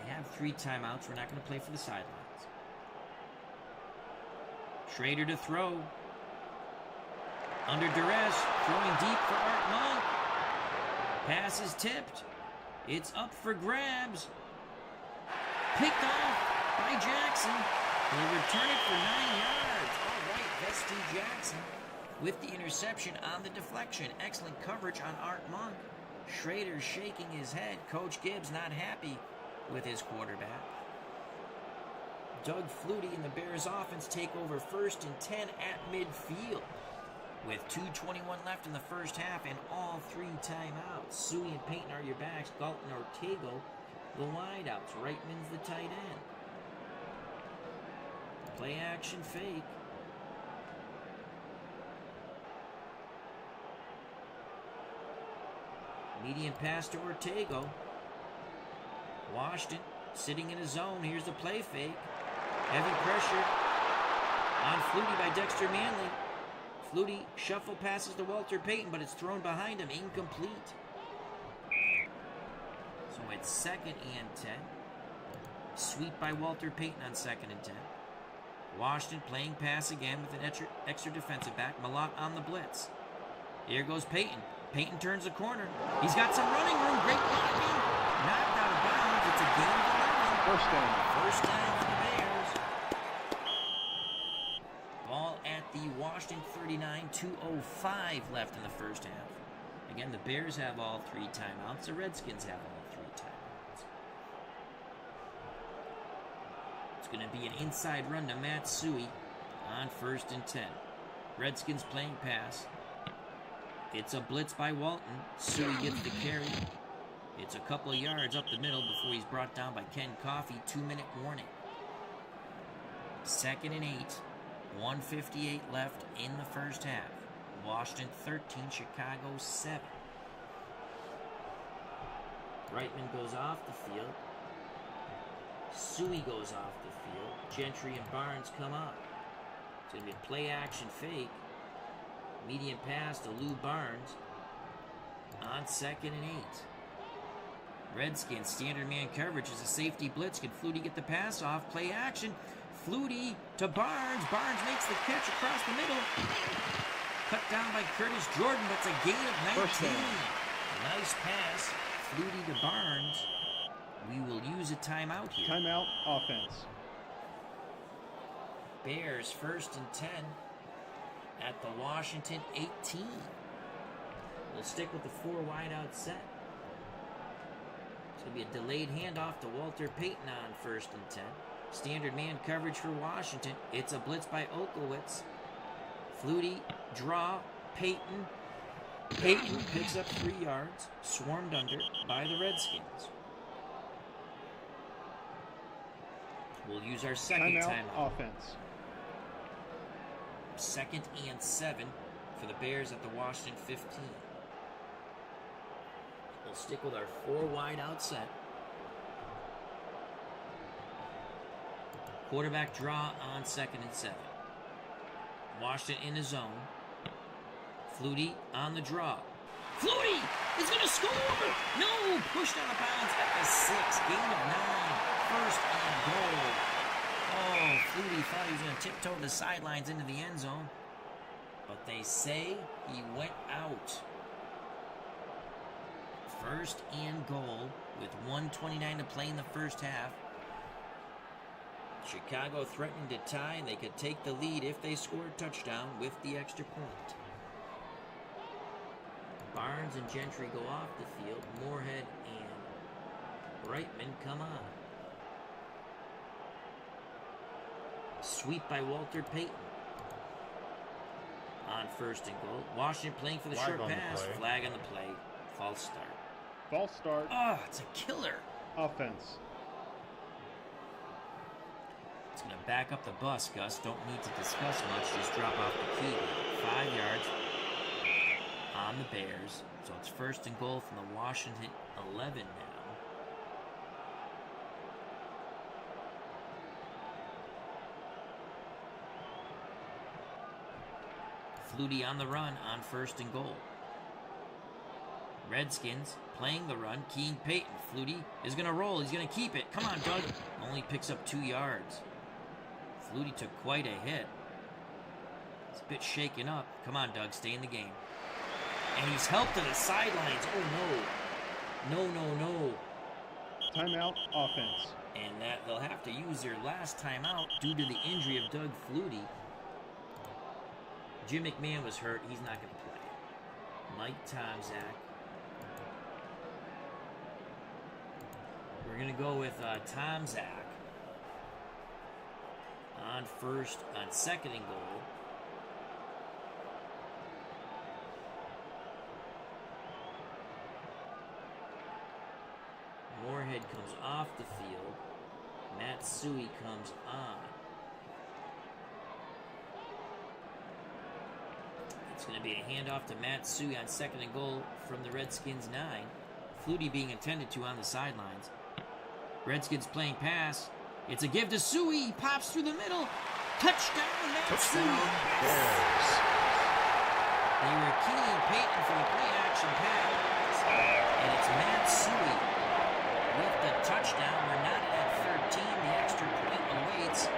They have 3 timeouts. We're not going to play for the sidelines. Schrader to throw. Under duress, throwing deep for Art Monk. Pass is tipped. It's up for grabs. Picked off by Jackson. He'll return it for 9 yards. All right, Vesty Jackson with the interception on the deflection. Excellent coverage on Art Monk. Schrader shaking his head. Coach Gibbs not happy with his quarterback. Doug Flutie and the Bears offense take over 1st and 10 at midfield. With 2:21 left in the first half and all 3 timeouts. Suey and Payton are your backs. Galt and Ortega the wideouts. Reitman's the tight end. Play action fake. Medium pass to Ortega. Washington sitting in his zone. Here's the play fake. Heavy pressure on Flutie by Dexter Manley. Flutie shuffle passes to Walter Payton, but it's thrown behind him. Incomplete. So it's 2nd and 10. Sweep by Walter Payton on 2nd and 10. Washington playing pass again with an extra defensive back. Malott on the blitz. Here goes Payton. Payton turns the corner. He's got some running room. Great blocking. Knocked out of bounds. It's a gain of 11. First down. First down for the Bears. Ball at the Washington 39. 2:05 left in the first half. Again, the Bears have all 3 timeouts. The Redskins have all 3 timeouts. It's going to be an inside run to Matsui on 1st and 10. Redskins playing pass. It's a blitz by Walton. Suey gets the carry. It's a couple of yards up the middle before he's brought down by Ken Coffey. 2-minute warning. 2nd and 8. 1:58 left in the first half. Washington 13, Chicago 7. Reitman goes off the field. Suey goes off the field. Gentry and Barnes come up. It's going to be a play action fake. Medium pass to Lou Barnes on 2nd and 8. Redskins standard man coverage is a safety blitz. Can Flutie get the pass off? Play action. Flutie to Barnes. Barnes makes the catch across the middle. Cut down by Curtis Jordan, but it's a gain of 19. Nice pass. Flutie to Barnes. We will use a timeout here. Timeout, offense. Bears 1st and 10 at the Washington 18. We'll stick with the 4 wideout set. It's going to be a delayed handoff to Walter Payton on 1st and 10. Standard man coverage for Washington. It's a blitz by Olkowitz. Flutie, draw, Payton. Payton picks up 3 yards, swarmed under by the Redskins. We'll use our second timeout. Offense. 2nd and 7 for the Bears at the Washington 15. We'll stick with our 4 wideout set. Quarterback draw on 2nd and 7. Washington in his zone. Flutie on the draw. Flutie is going to score! No! Pushed out of bounds at the 6. Gain of 9. 1st and goal. Oh, Flutie thought he was going to tiptoe the sidelines into the end zone. But they say he went out. 1st and goal with 1:29 to play in the first half. Chicago threatening to tie, and they could take the lead if they score a touchdown with the extra point. Barnes and Gentry go off the field. Moorhead and Reitman come on. Sweep by Walter Payton. On 1st and goal. Washington playing for the short pass. Flag on the play. False start. False start. Oh, it's a killer. Offense. It's going to back up the bus, Gus. Don't need to discuss much. Just drop off the key. 5 yards on the Bears. So it's 1st and goal from the Washington 11 now. Flutie on the run on 1st and goal. Redskins playing the run. Keen Payton. Flutie is going to roll. He's going to keep it. Come on, Doug. Only picks up 2 yards. Flutie took quite a hit. It's a bit shaken up. Come on, Doug. Stay in the game. And he's helped to the sidelines. Oh, no. No. Timeout, offense. And that they'll have to use their last timeout due to the injury of Doug Flutie. Jim McMahon was hurt. He's not going to play. Mike Tomczak. We're going to go with Tomczak on 2nd and goal. Moorhead comes off the field. Matsui comes on. It's going to be a handoff to Matsui on 2nd and goal from the Redskins 9. Flutie being attended to on the sidelines. Redskins playing pass. It's a give to Sui. He pops through the middle. Touchdown, Matsui. Bears. They were keying Peyton for the play-action pass. And it's Matsui with the touchdown. We're not at 13. The extra point awaits.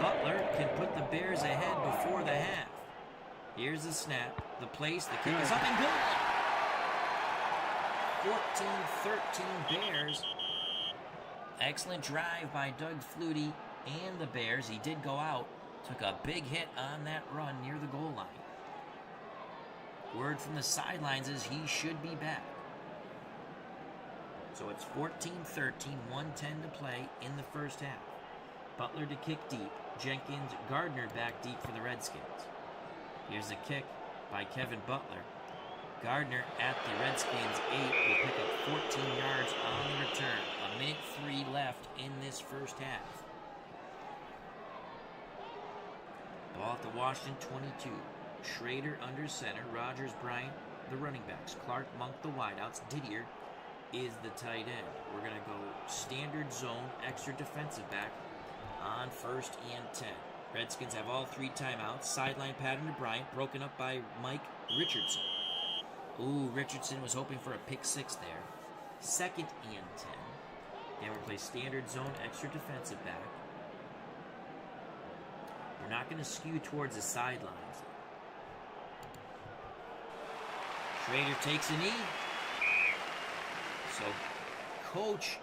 Butler can put the Bears ahead before the half. Here's the snap. The place. The kick is up and good. 14-13 Bears. Excellent drive by Doug Flutie and the Bears. He did go out. Took a big hit on that run near the goal line. Word from the sidelines is he should be back. So it's 14-13, 1:10 to play in the first half. Butler to kick deep. Jenkins, Gardner back deep for the Redskins. Here's a kick by Kevin Butler. Gardner at the Redskins 8 will pick up 14 yards on the return. 1:03 left in this first half. Ball at the Washington 22. Schrader under center. Rogers, Bryant, the running backs. Clark, Monk, the wideouts. Didier is the tight end. We're going to go standard zone, extra defensive back on 1st and 10. Redskins have all 3 timeouts. Sideline pattern to Bryant, broken up by Mike Richardson. Ooh, Richardson was hoping for a pick 6 there. 2nd and 10. Again, we're play standard zone, extra defensive back. We're not going to skew towards the sidelines. Schrader takes a knee. So, Coach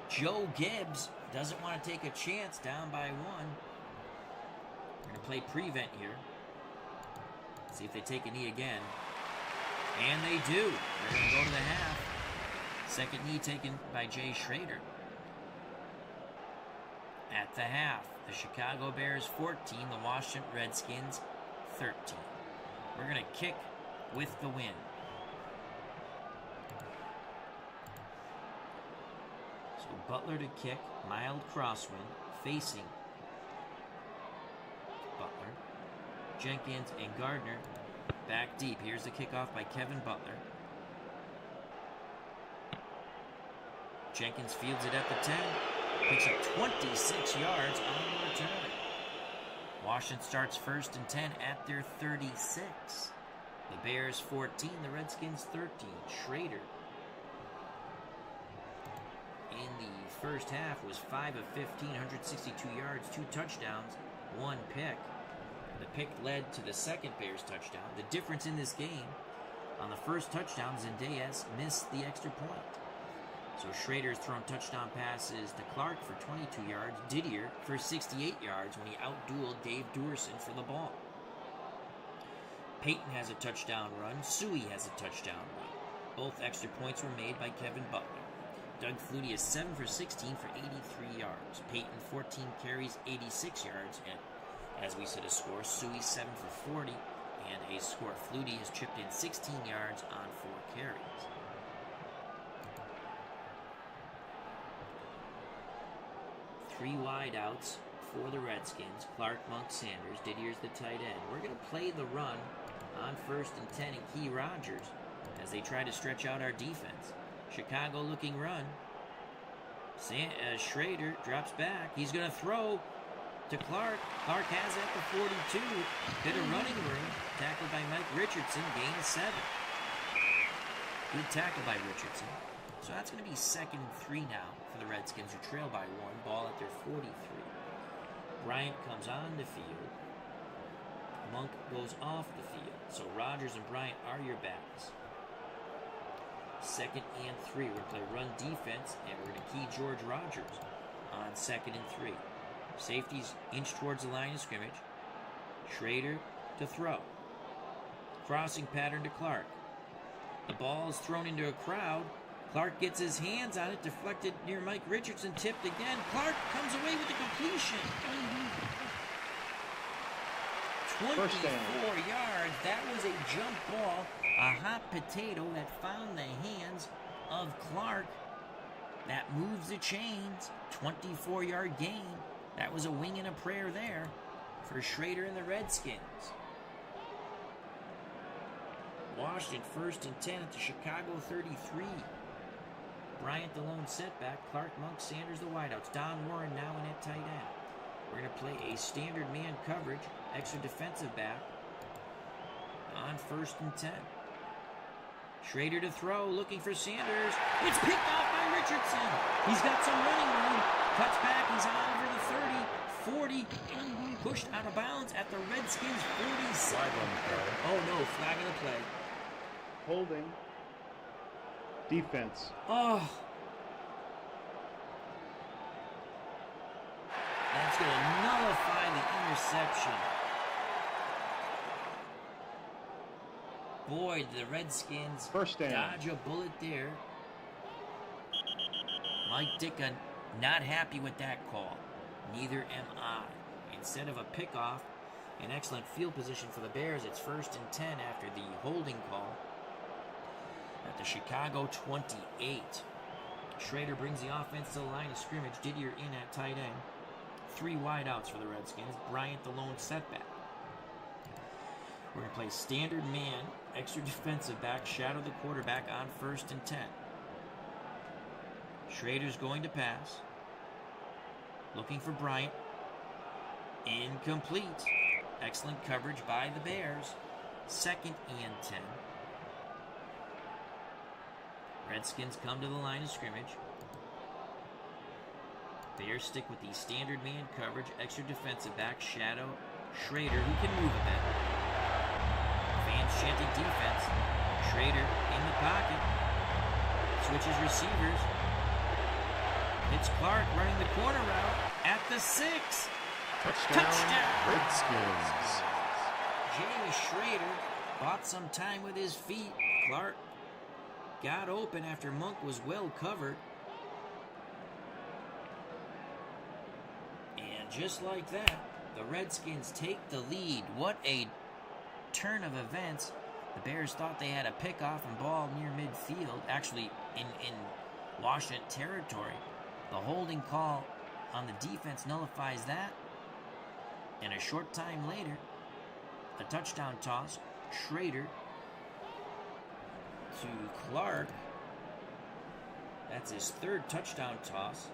Joe Gibbs doesn't want to take a chance down by 1. We're going to play prevent here. See if they take a knee again. And they do. They're going to go to the half. 2nd knee taken by Jay Schrader. At the half, the Chicago Bears 14, the Washington Redskins 13. We're going to kick with the win. So Butler to kick, mild crosswind, facing Butler. Jenkins and Gardner back deep. Here's the kickoff by Kevin Butler. Jenkins fields it at the 10. Picks up 26 yards on the return. Washington starts 1st and 10 at their 36. The Bears 14, the Redskins 13. Schrader in the first half was 5 of 15, 162 yards, 2 touchdowns, 1 pick. The pick led to the 2nd Bears touchdown. The difference in this game, on the first touchdown, Zendejas missed the extra point. So Schrader's thrown touchdown passes to Clark for 22 yards, Didier for 68 yards when he outdueled Dave Duerson for the ball. Peyton has a touchdown run, Sui has a touchdown run. Both extra points were made by Kevin Butler. Doug Flutie is 7 for 16 for 83 yards. Peyton 14 carries, 86 yards, and as we said a score, Sui 7 for 40 and a score. Flutie has chipped in 16 yards on 4 carries. Three wideouts for the Redskins. Clark, Monk, Sanders. Didier's the tight end. We're going to play the run on 1st and 10 and Key Rogers as they try to stretch out our defense. Chicago looking run. Schrader drops back. He's going to throw to Clark. Clark has it at the 42. Bit of running room. Tackled by Mike Richardson. Gain of 7. Good tackle by Richardson. So that's going to be 2nd and 3 now for the Redskins, who trail by 1. Ball at their 43. Bryant comes on the field. Monk goes off the field. So Rogers and Bryant are your backs. 2nd and 3. We're going to play run defense, and we're going to key George Rogers on 2nd and 3. Safeties inch towards the line of scrimmage. Schrader to throw. Crossing pattern to Clark. The ball is thrown into a crowd. Clark gets his hands on it, deflected near Mike Richardson, tipped again. Clark comes away with the completion. 24 yards. That was a jump ball, a hot potato that found the hands of Clark. That moves the chains. 24-yard gain. That was a wing and a prayer there for Schrader and the Redskins. Washington 1st and 10 at the Chicago 33. Bryant the lone setback. Clark, Monk, Sanders the wideouts. Don Warren now in at tight end. We're going to play a standard man coverage. Extra defensive back on 1st and 10. Schrader to throw, looking for Sanders. It's picked off by Richardson. He's got some running room. Cuts back, he's on over the 30, 40. Pushed out of bounds at the Redskins 47. Oh no, flag of the play. Holding. Defense. Oh. That's going to nullify the interception. Boy, the Redskins First down. dodge a bullet there. Mike Ditka not happy with that call. Neither am I. Instead of a pickoff, an excellent field position for the Bears. It's 1st and 10 after the holding call at the Chicago 28. Schrader brings the offense to the line of scrimmage. Didier in at tight end. 3 wideouts for the Redskins. Bryant the lone setback. We're going to play standard man, extra defensive back, shadow the quarterback on 1st and 10. Schrader's going to pass. Looking for Bryant. Incomplete. Excellent coverage by the Bears. 2nd and 10. Redskins come to the line of scrimmage. Bears stick with the standard man coverage, extra defensive back, shadow Schrader, who can move a bit. Fans chanting defense. Schrader in the pocket. Switches receivers. It's Clark running the corner route at the 6. Touchdown! Redskins. Jamie Schrader bought some time with his feet. Clark got open after Monk was well covered. And just like that, the Redskins take the lead. What a turn of events. The Bears thought they had a pickoff and ball near midfield, actually in Washington territory. The holding call on the defense nullifies that. And a short time later, a touchdown toss. Schrader to Clark. That's his 3rd touchdown toss.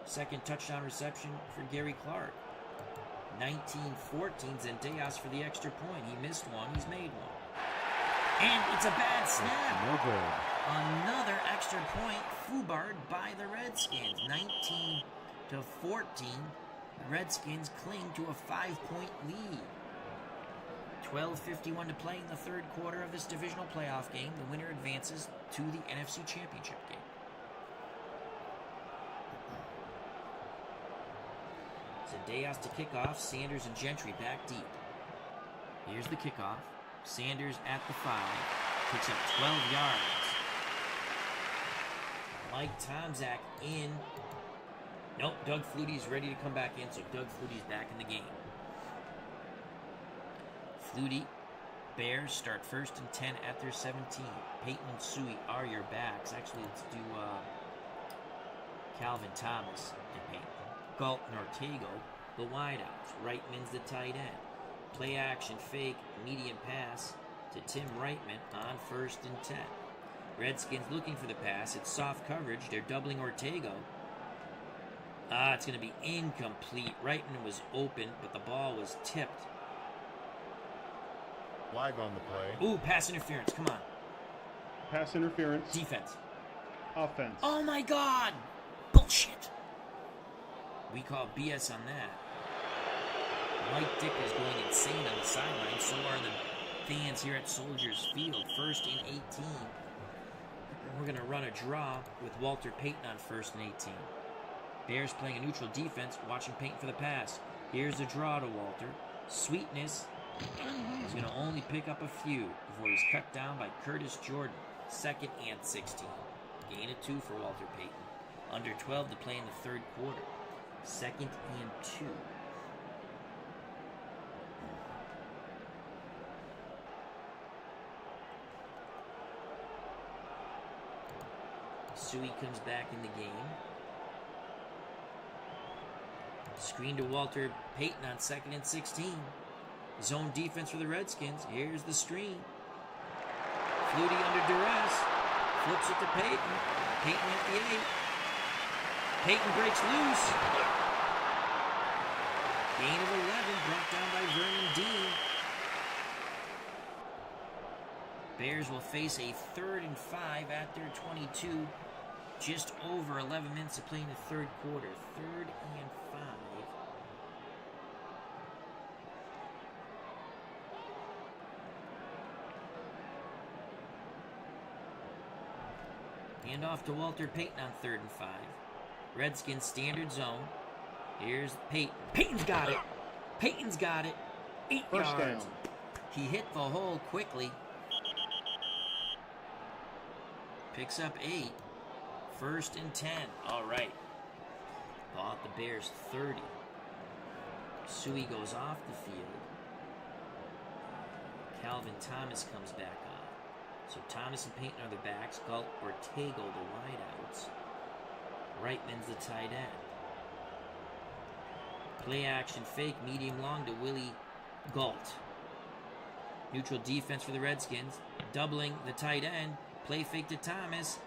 2nd touchdown reception for Gary Clark. 19-14, Zendejas for the extra point. He missed one, he's made one. And it's a bad snap. No good. Another extra point foobarred by the Redskins. 19-14. The Redskins cling to a 5-point lead. 12:51 to play in the 3rd quarter of this divisional playoff game. The winner advances to the NFC Championship game. Zendejas to kick off. Sanders and Gentry back deep. Here's the kickoff. Sanders at the 5. Picks up 12 yards. Mike Tomczak in. Nope, Doug Flutie's ready to come back in, so Doug Flutie's back in the game. Flutie, Bears start 1st and 10 at their 17. Peyton and Suey are your backs. Actually, let's do Calvin Thomas and Peyton. Galt and Ortego, the wideouts. Reitman's the tight end. Play action, fake, medium pass to Tim Reitman on 1st and 10. Redskins looking for the pass. It's soft coverage. They're doubling Ortego. It's going to be incomplete. Reitman was open, but the ball was tipped. Flag on the play. Ooh, pass interference. Come on. Pass interference. Defense. Offense. Oh, my God. Bullshit. We call BS on that. Mike Ditka is going insane on the sideline. So are the fans here at Soldiers Field. 1st and 18. We're going to run a draw with Walter Payton on 1st and 18. Bears playing a neutral defense, watching Payton for the pass. Here's the draw to Walter. Sweetness is going to only pick up a few before he's cut down by Curtis Jordan. 2nd and 16. Gain of 2 for Walter Payton. Under 12 to play in the 3rd quarter. 2nd and 2. Suey comes back in the game. Screen to Walter Payton on 2nd and 16. Zone defense for the Redskins. Here's the screen. Flutie under duress. Flips it to Payton. Payton at the 8. Payton breaks loose. Gain of 11 brought down by Vernon Dean. Bears will face a 3rd and 5 at their 22. Just over 11 minutes to play in the third quarter. 3rd and 5. Hand off to Walter Payton on 3rd and 5. Redskins standard zone. Here's Payton. Payton's got it. Payton's got it. 8 First yards. down. He hit the hole quickly. Picks up 8. 1st and 10. All right. Ball at the Bears 30. Suey goes off the field. Calvin Thomas comes back on. So Thomas and Payton are the backs. Galt, Ortego the wideouts. Reitman's the tight end. Play action fake, medium long to Willie Galt. Neutral defense for the Redskins. Doubling the tight end. Play fake to Thomas.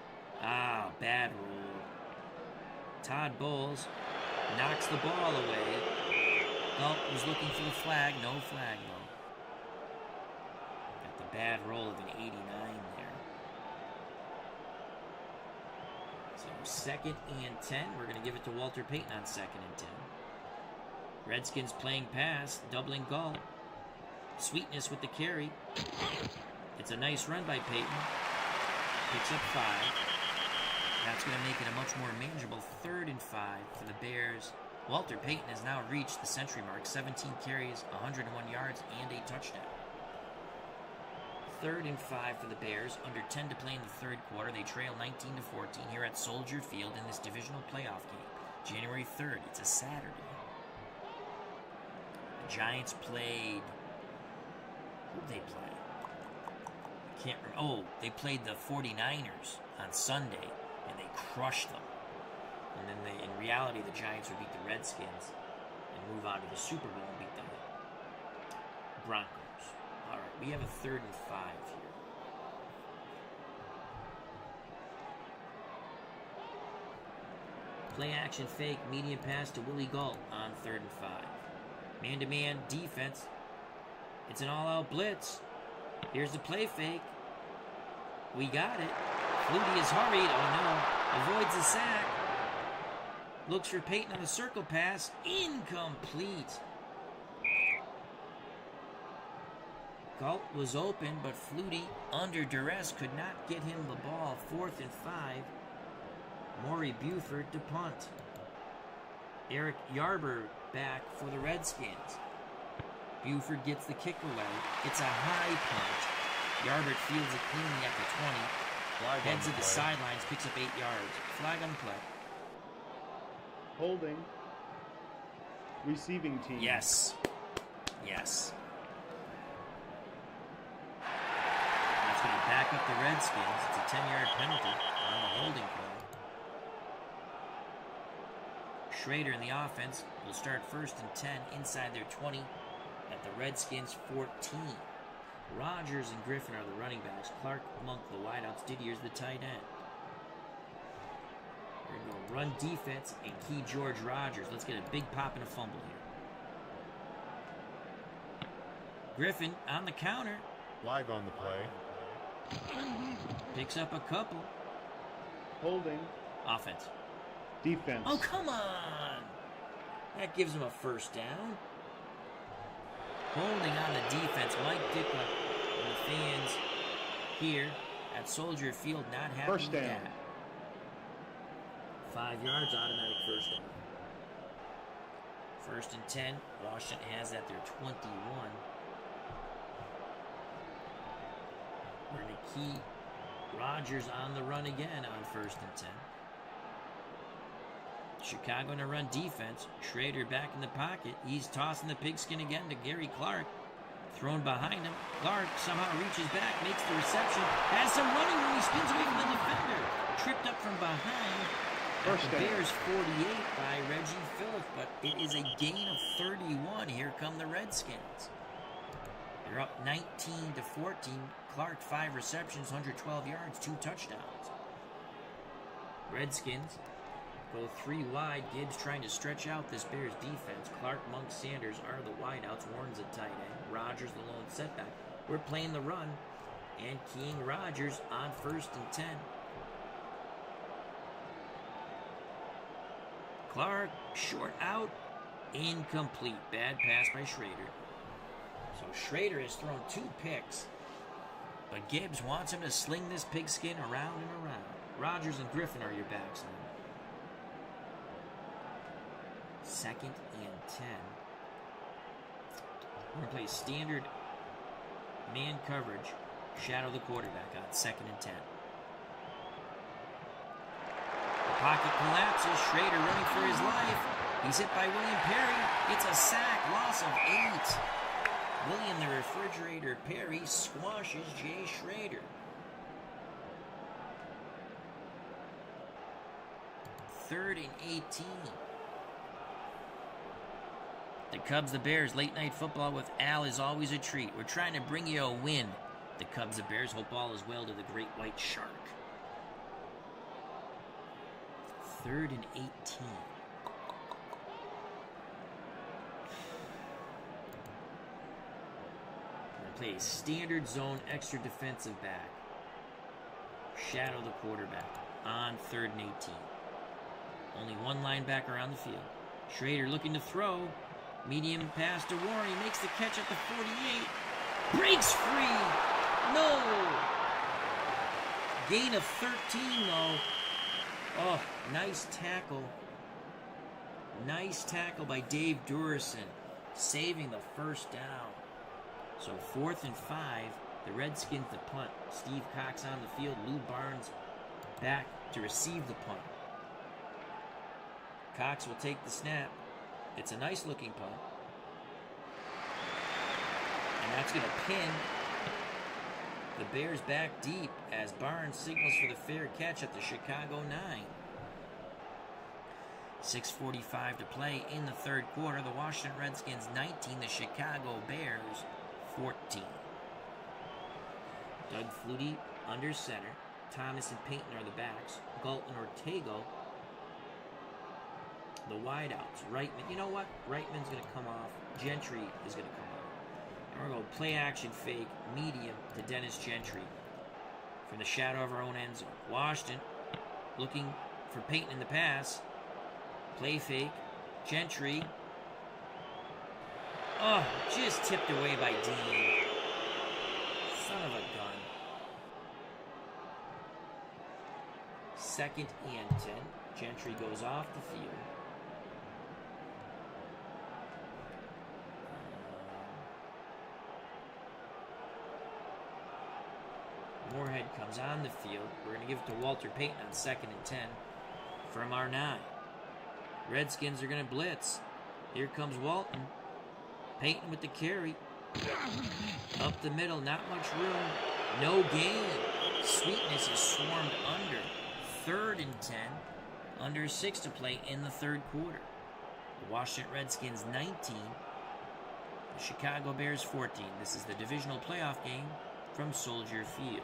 Bad rule. Todd Bowles knocks the ball away. Galt was looking for the flag. No flag, though. Got the bad roll of an 89 there. So 2nd and 10. We're going to give it to Walter Payton on 2nd and 10. Redskins playing pass, doubling Galt. Sweetness with the carry. It's a nice run by Payton. Picks up 5. That's going to make it a much more manageable 3rd and 5 for the Bears. Walter Payton has now reached the century mark. 17 carries, 101 yards, and a touchdown. 3rd and 5 for the Bears. Under 10 to play in the third quarter. They trail 19-14 here at Soldier Field in this divisional playoff game. January 3rd. It's a Saturday. The Giants played... Who'd they play? I can't remember. Oh, they played the 49ers on Sunday, and they crushed them. And then in reality, the Giants would beat the Redskins and move on to the Super Bowl and beat the Broncos. All right, we have a 3rd and 5 here. Play action fake, medium pass to Willie Galt on 3rd and 5. Man-to-man defense. It's an all-out blitz. Here's the play fake. We got it. Flutie is hurried. Oh, no. Avoids the sack. Looks for Payton on the circle pass. Incomplete. Galt was open, but Flutie, under duress, could not get him the ball. 4th and 5. Maury Buford to punt. Eric Yarber back for the Redskins. Buford gets the kick away. It's a high punt. Yarbert fields it cleanly at the 20. Heads to the sidelines, picks up 8 yards. Flag on the play. Holding. Receiving team. Yes. Yes. That's going to back up the Redskins. It's a 10-yard penalty on the holding call. Schrader in the offense will start 1st and 10 inside their 20 at the Redskins 14. Rogers and Griffin are the running backs. Clark, Monk, the wideouts. Didier's the tight end. We're going to go run defense and key George Rogers. Let's get a big pop and a fumble here. Griffin on the counter. Flag on the play. Picks up a couple. Holding. Offense. Defense. Oh, come on! That gives him a 1st down. Holding on the defense. Mike Ditka and the fans here at Soldier Field not happy First with down. that. 5 yards, automatic 1st down. 1st and 10. Washington has at their 21. We're going to key Rogers on the run again on 1st and 10. Chicago in a run defense. Schrader back in the pocket. He's tossing the pigskin again to Gary Clark. Thrown behind him. Clark somehow reaches back, makes the reception, has some running room. He spins away from the defender. Tripped up from behind. First The down. Bears 48 by Reggie Phillips, but it is a gain of 31. Here come the Redskins. They're up 19-14. Clark, 5 receptions, 112 yards, 2 touchdowns. Redskins go 3 wide. Gibbs trying to stretch out this Bears defense. Clark, Monk, Sanders are the wideouts. Warren's a tight end. Rogers the lone setback. We're playing the run and keying Rogers on 1st and 10. Clark, short out, incomplete. Bad pass by Schrader. So Schrader has thrown 2 picks, but Gibbs wants him to sling this pigskin around and around. Rogers and Griffin are your backs now. 2nd and 10. We're going to play standard man coverage. Shadow the quarterback on 2nd and 10. The pocket collapses. Schrader running for his life. He's hit by William Perry. It's a sack. Loss of 8. William the Refrigerator Perry squashes Jay Schrader. 3rd and 18. The Cubs, the Bears, late night football with Al is always a treat. We're trying to bring you a win. The Cubs, the Bears, hope all is well to the great white shark. 3rd and 18. Play standard zone extra defensive back. Shadow the quarterback on 3rd and 18. Only 1 linebacker on the field. Schrader looking to throw. Medium pass to Warren. He makes the catch at the 48. Breaks free. No. Gain of 13 though. Oh, nice tackle. Nice tackle by Dave Durison. Saving the 1st down. So 4th and 5, the Redskins the punt. Steve Cox on the field. Lou Barnes back to receive the punt. Cox will take the snap. It's a nice looking punt. And that's going to pin the Bears back deep as Barnes signals for the fair catch at the Chicago 9. 6:45 to play in the 3rd quarter. The Washington Redskins 19, the Chicago Bears 14. Doug Flutie under center. Thomas and Payton are the backs. Galton Ortega, the wideouts. Reitman, you know what? Reitman's going to come off. Gentry is going to come off. And we're going to go play action fake, medium to Dennis Gentry from the shadow of our own end zone. Washington looking for Payton in the pass. Play fake. Gentry. Oh, just tipped away by Dean. Son of a gun. 2nd and 10. Gentry goes off the field. Moorhead comes on the field. We're going to give it to Walter Payton on 2nd and 10 from our 9. Redskins are going to blitz. Here comes Walton. Payton with the carry. Up the middle, not much room. No gain. Sweetness is swarmed under. 3rd and 10. Under 6 to play in the 3rd quarter. The Washington Redskins 19. The Chicago Bears 14. This is the divisional playoff game from Soldier Field.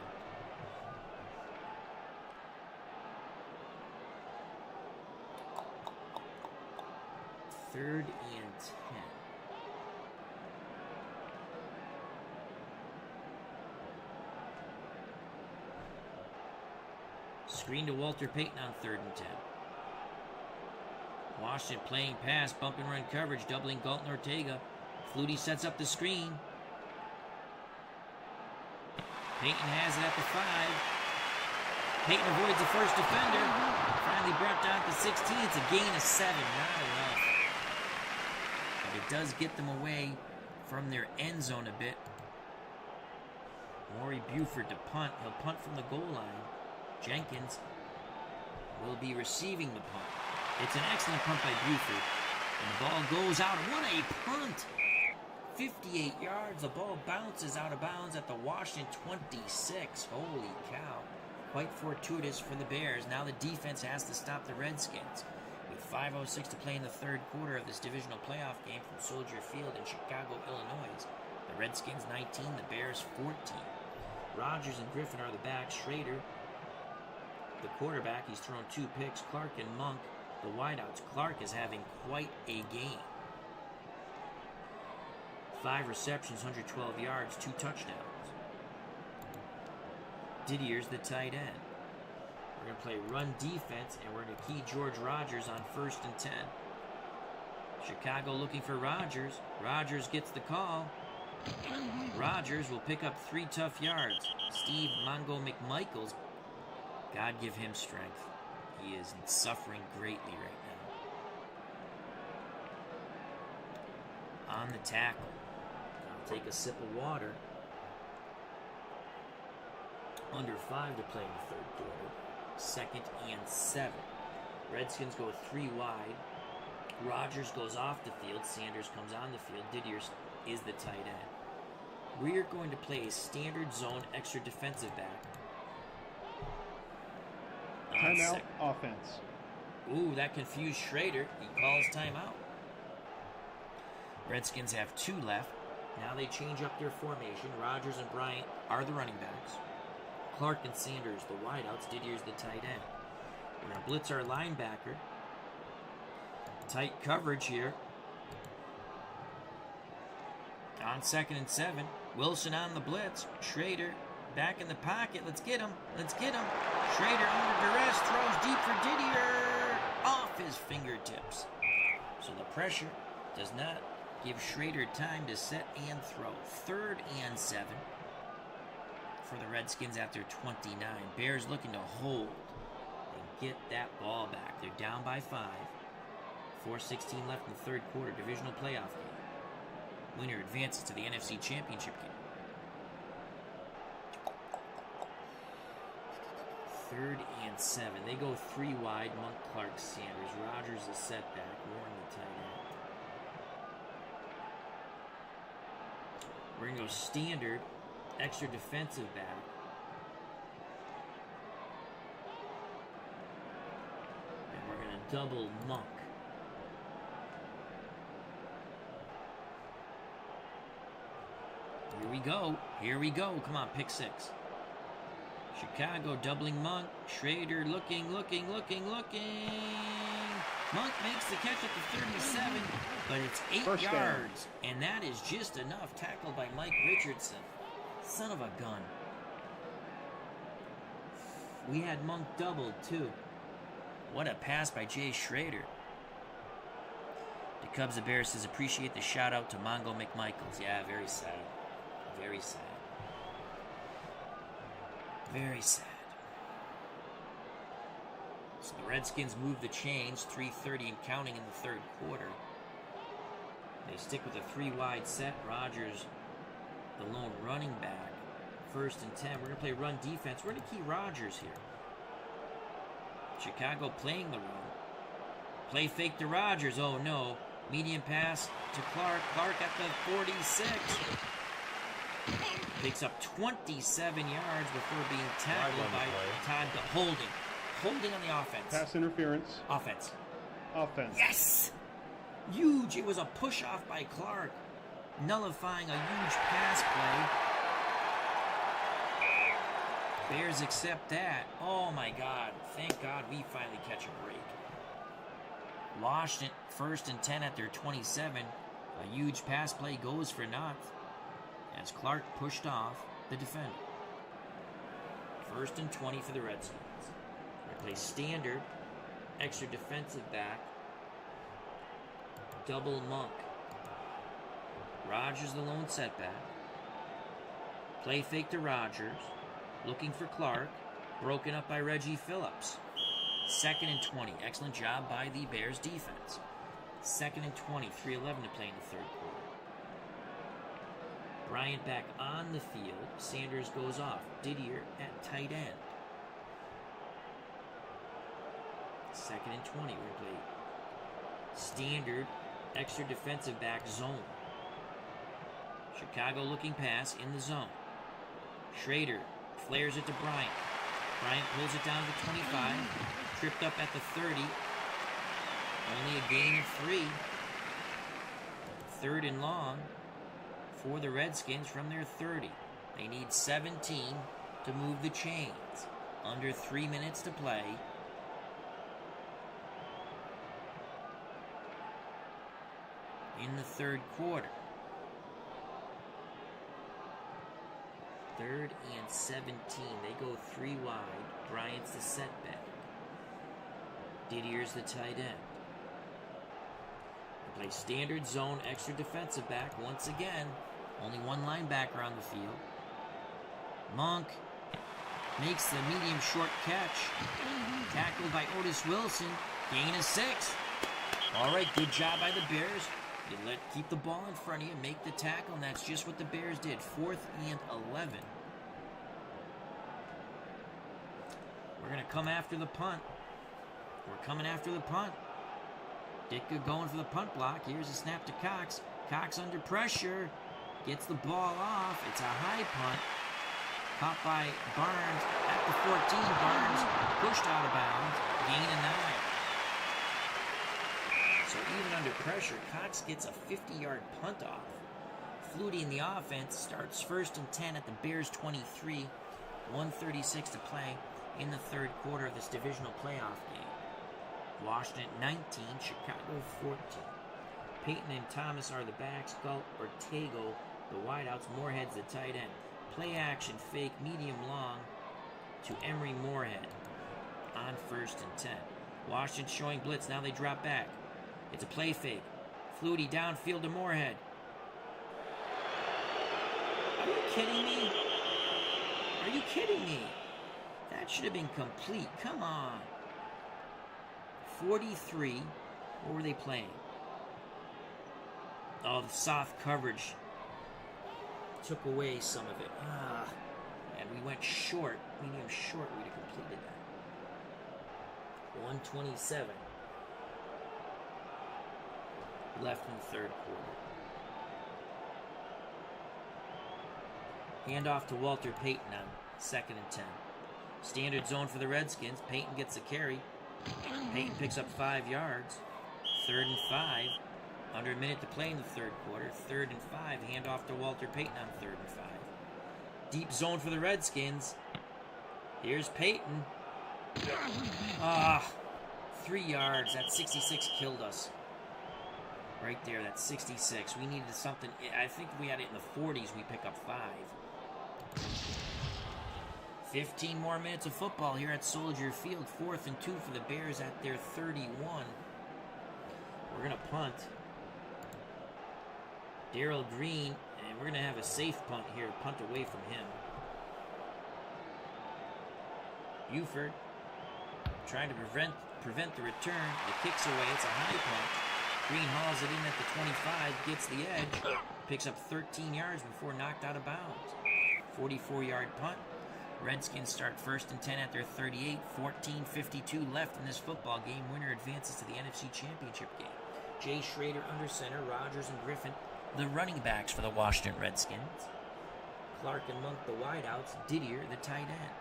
Third and 10. Screen to Walter Payton on 3rd and 10. Washington playing pass, bump and run coverage, doubling Galton Ortega. Flutie sets up the screen. Payton has it at the 5. Payton avoids the first defender. Finally brought down to 16. It's a gain of 7. Not enough. But it does get them away from their end zone a bit. Maury Buford to punt. He'll punt from the goal line. Jenkins will be receiving the punt. It's an excellent punt by Buford. And the ball goes out. What a punt! 58 yards. The ball bounces out of bounds at the Washington 26. Holy cow. Quite fortuitous for the Bears. Now the defense has to stop the Redskins. With 5:06 to play in the third quarter of this divisional playoff game from Soldier Field in Chicago, Illinois. The Redskins 19, the Bears 14. Rodgers and Griffin are the backs. Schrader, the quarterback, he's thrown 2 picks. Clark and Monk, the wideouts. Clark is having quite a game. 5 receptions, 112 yards, 2 touchdowns. Didier's the tight end. We're going to play run defense, and we're going to key George Rodgers on 1st and 10. Chicago looking for Rodgers. Rodgers gets the call. Rodgers will pick up 3 tough yards. Steve Mongo McMichaels, God give him strength. He is suffering greatly right now. On the tackle. I'll take a sip of water. Under 5 to play in the third quarter. 2nd and 7. Redskins go 3 wide. Rodgers goes off the field. Sanders comes on the field. Didier is the tight end. We are going to play a standard zone extra defensive back. Timeout offense. Ooh, that confused Schrader. He calls timeout. Redskins have 2 left. Now they change up their formation. Rodgers and Bryant are the running backs. Clark and Sanders, the wideouts. Didier's the tight end. We're going to blitz our linebacker. Tight coverage here. On 2nd and 7. Wilson on the blitz. Schrader back in the pocket. Let's get him. Let's get him. Schrader under duress. Throws deep for Didier. Off his fingertips. So the pressure does not give Schrader time to set and throw. 3rd and 7 for the Redskins after 29. Bears looking to hold and get that ball back. They're down by 5. 4:16 left in the third quarter. Divisional playoff game. Winner advances to the NFC Championship game. 3rd and 7. They go 3 wide. Monk, Clark, Sanders. Rodgers is setback. Warren the tight end. We're going to go standard. Extra defensive back. And we're going to double Monk. Here we go. Here we go. Come on, pick 6. Chicago doubling Monk. Schrader looking. Monk makes the catch at the 37, but it's 8 First yards. down. And that is just enough. Tackled by Mike Richardson. Son of a gun. We had Monk doubled, too. What a pass by Jay Schrader. The Cubs of Bears says, appreciate the shout out to Mongo McMichaels. Yeah, very sad. Very sad. Very sad. So the Redskins move the chains, 3:30 and counting in the third quarter. They stick with a 3 wide set. Rodgers, the lone running back. 1st and 10. We're going to play run defense. We're going to key Rodgers here. Chicago playing the run. Play fake to Rodgers. Oh no. Medium pass to Clark. Clark at the 46. Picks up 27 yards before being tackled by Todd. Holding on the offense. Pass interference. Offense. Offense. Yes! Huge. It was a push off by Clark, nullifying a huge pass play. Bears accept that. Oh my God. Thank God we finally catch a break. Washington, 1st and 10 at their 27. A huge pass play goes for naught as Clark pushed off the defender. 1st and 20 for the Redskins. We're going to play standard, extra defensive back, double Monk. Rodgers the lone setback. Play fake to Rodgers. Looking for Clark. Broken up by Reggie Phillips. 2nd and 20. Excellent job by the Bears defense. 2nd and 20. 3:11 to play in the third quarter. Bryant back on the field. Sanders goes off. Didier at tight end. 2nd and 20. We're going to play standard extra defensive back zone. Chicago looking pass in the zone. Schrader flares it to Bryant. Bryant pulls it down to the 25. Tripped up at the 30. Only a gain of 3. 3rd and long for the Redskins from their 30. They need 17 to move the chains. Under 3 minutes to play. In the 3rd quarter. 3rd and 17. They go 3 wide. Bryant's the setback. Didier's the tight end. They play standard zone, extra defensive back once again. Only one linebacker on the field. Monk makes the medium short catch. Tackled by Otis Wilson. Gain of 6. All right, good job by the Bears. You keep the ball in front of you, make the tackle, and that's just what the Bears did. 4th and 11. We're going to come after the punt. We're coming after the punt. Ditka going for the punt block. Here's a snap to Cox. Cox under pressure. Gets the ball off. It's a high punt. Caught by Barnes at the 14. Barnes pushed out of bounds. Gain of 9. So even under pressure, Cox gets a 50-yard punt off. Flutie in the offense starts 1st and 10 at the Bears' 23. 1:36 to play in the 3rd quarter of this divisional playoff game. Washington 19, Chicago 14. Peyton and Thomas are the backs. Galt, Ortego, the wideouts. Moorhead's the tight end. Play action, fake, medium, long to Emery Moorhead on 1st and 10. Washington showing blitz. Now they drop back. It's a play fake. Flutie downfield to Moorhead. Are you kidding me? Are you kidding me? That should have been complete. Come on. 43. What were they playing? Oh, the soft coverage took away some of it. And we went short. Medium short. We'd have completed that. 1:27. Left in the 3rd quarter. Handoff to Walter Payton on 2nd and 10. Standard zone for the Redskins. Payton gets the carry. Payton picks up 5 yards. 3rd and 5. Under a minute to play in the 3rd quarter. 3rd and 5. Handoff to Walter Payton on 3rd and 5. Deep zone for the Redskins. Here's Payton. 3 yards. That 66 killed us. Right there, that's 66. We needed something. I think if we had it in the 40s, we pick up 5. 15 more minutes of football here at Soldier Field. 4th and 2 for the Bears at their 31. We're going to punt. Darrell Green, and we're going to have a safe punt here. Punt away from him. Buford trying to prevent the return. The kick's away. It's a high punt. Green hauls it in at the 25, gets the edge, picks up 13 yards before knocked out of bounds. 44-yard punt. Redskins start 1st and 10 at their 38. 14:52 left in this football game. Winner advances to the NFC Championship game. Jay Schrader under center, Rogers and Griffin, the running backs for the Washington Redskins. Clark and Monk, the wideouts. Didier, the tight end.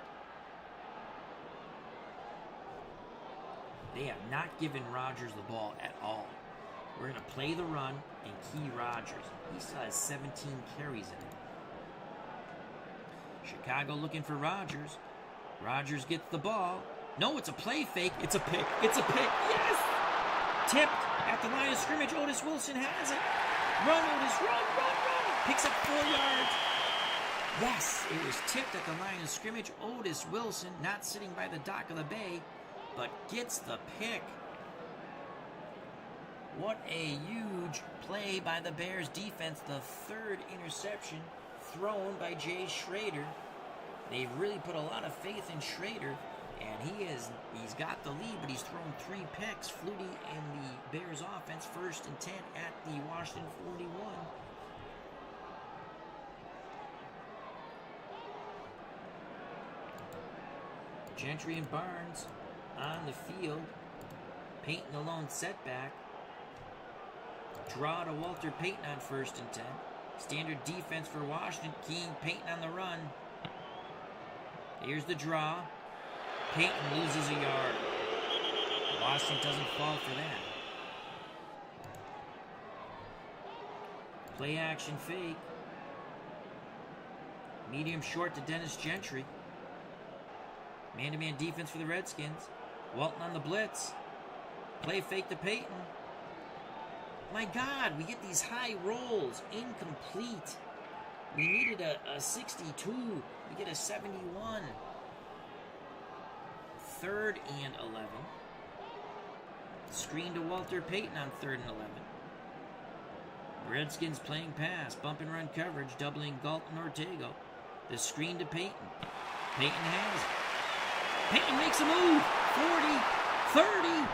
They have not given Rogers the ball at all. We're going to play the run and key Rogers. He still has 17 carries in it. Chicago looking for Rogers. Rogers gets the ball. No, it's a play fake. It's a pick. It's a pick. Yes! Tipped at the line of scrimmage. Otis Wilson has it. Run, Otis. Run. Picks up 4 yards. Yes, it was tipped at the line of scrimmage. Otis Wilson not sitting by the dock of the bay, but gets the pick. What a huge play by the Bears defense. The 3rd interception thrown by Jay Schrader. They've really put a lot of faith in Schrader, and he's got the lead, but he's thrown 3 picks. Flutie and the Bears offense 1st and 10 at the Washington 41. Gentry and Barnes on the field. Payton alone setback. Draw to Walter Payton on 1st and 10. Standard defense for Washington. Keying Payton on the run. Here's the draw. Payton loses a yard. Washington doesn't fall for that. Play action fake. Medium short to Dennis Gentry. Man-to-man defense for the Redskins. Walton on the blitz. Play fake to Payton. My God, we get these high rolls. Incomplete. We needed a 62. We get a 71. 3rd and 11. Screen to Walter Payton on 3rd and 11. Redskins playing pass. Bump and run coverage. Doubling Galton Ortega. The screen to Payton. Payton has it. Payton makes a move. 40. 30.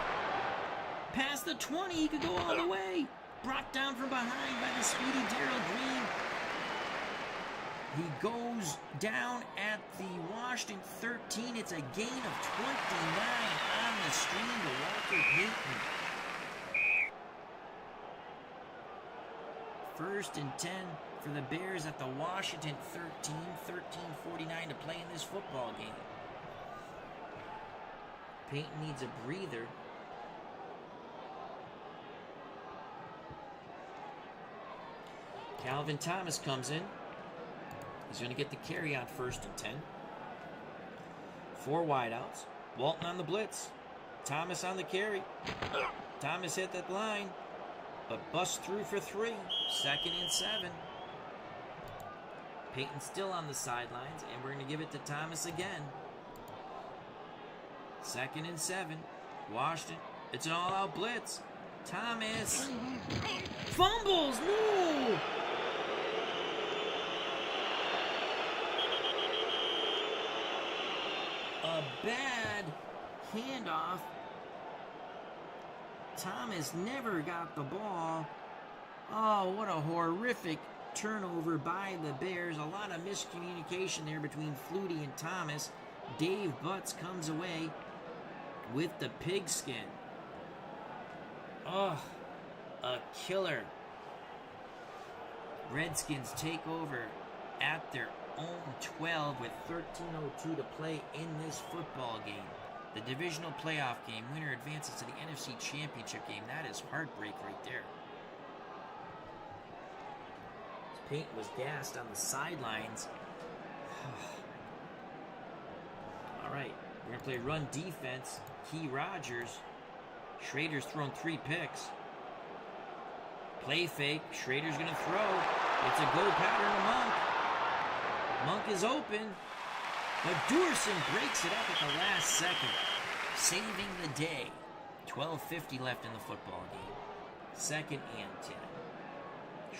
Past the 20. He could go all the way. Brought down from behind by the speedy Darrell Green. He goes down at the Washington 13. It's a gain of 29 on the screen to Walter Payton. 1st and 10 for the Bears at the Washington 13. 13:49 to play in this football game. Payton needs a breather. Calvin Thomas comes in. He's going to get the carry on 1st and 10. 4 wideouts. Walton on the blitz. Thomas on the carry. Thomas hit that line, but busts through for 3. 2nd and 7. Payton still on the sidelines, and we're going to give it to Thomas again. 2nd and 7. Washington. It's an all-out blitz. Thomas fumbles. No! A bad handoff. Thomas never got the ball. Oh, what a horrific turnover by the Bears. A lot of miscommunication there between Flutie and Thomas. Dave Butts comes away with the pigskin. Oh, a killer. Redskins take over at their own 12 with 13:02 to play in this football game. The divisional playoff game. Winner advances to the NFC Championship game. That is heartbreak right there. Payton was gassed on the sidelines. All right, we're going to play run defense. Key Rogers. Schrader's thrown 3 picks. Play fake. Schrader's going to throw. It's a go pattern to Monk. Monk is open, but Duerson breaks it up at the last second, saving the day. 12:50 left in the football game. 2nd and 10.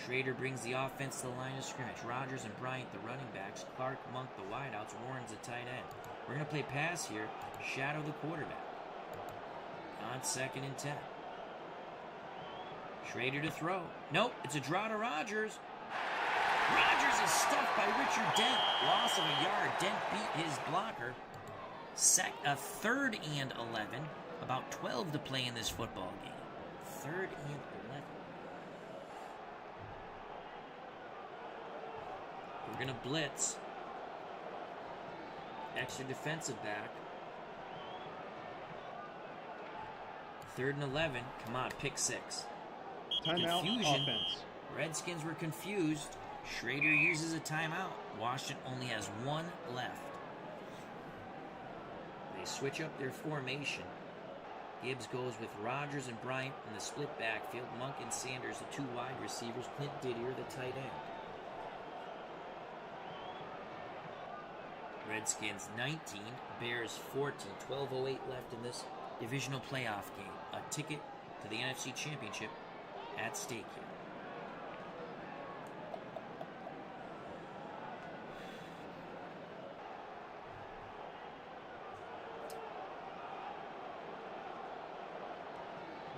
Schrader brings the offense to the line of scrimmage. Rogers and Bryant, the running backs. Clark, Monk, the wideouts. Warren's the tight end. We're going to play pass here. Shadow the quarterback. On 2nd and 10. Schrader to throw. Nope, it's a draw to Rogers. Rogers is stuffed by Richard Dent. Loss of a yard. Dent beat his blocker. 3rd and 11. About 12 to play in this football game. 3rd and 11. We're going to blitz. Extra defensive back. 3rd and 11. Come on, pick 6. Timeout. Confusion. Offense. Redskins were confused. Schrader uses a timeout. Washington only has 1 left. They switch up their formation. Gibbs goes with Rogers and Bryant in the split backfield. Monk and Sanders, the 2 wide receivers. Clint Didier, the tight end. Redskins 19, Bears 14. 12:08 left in this divisional playoff game. A ticket to the NFC Championship at stake here.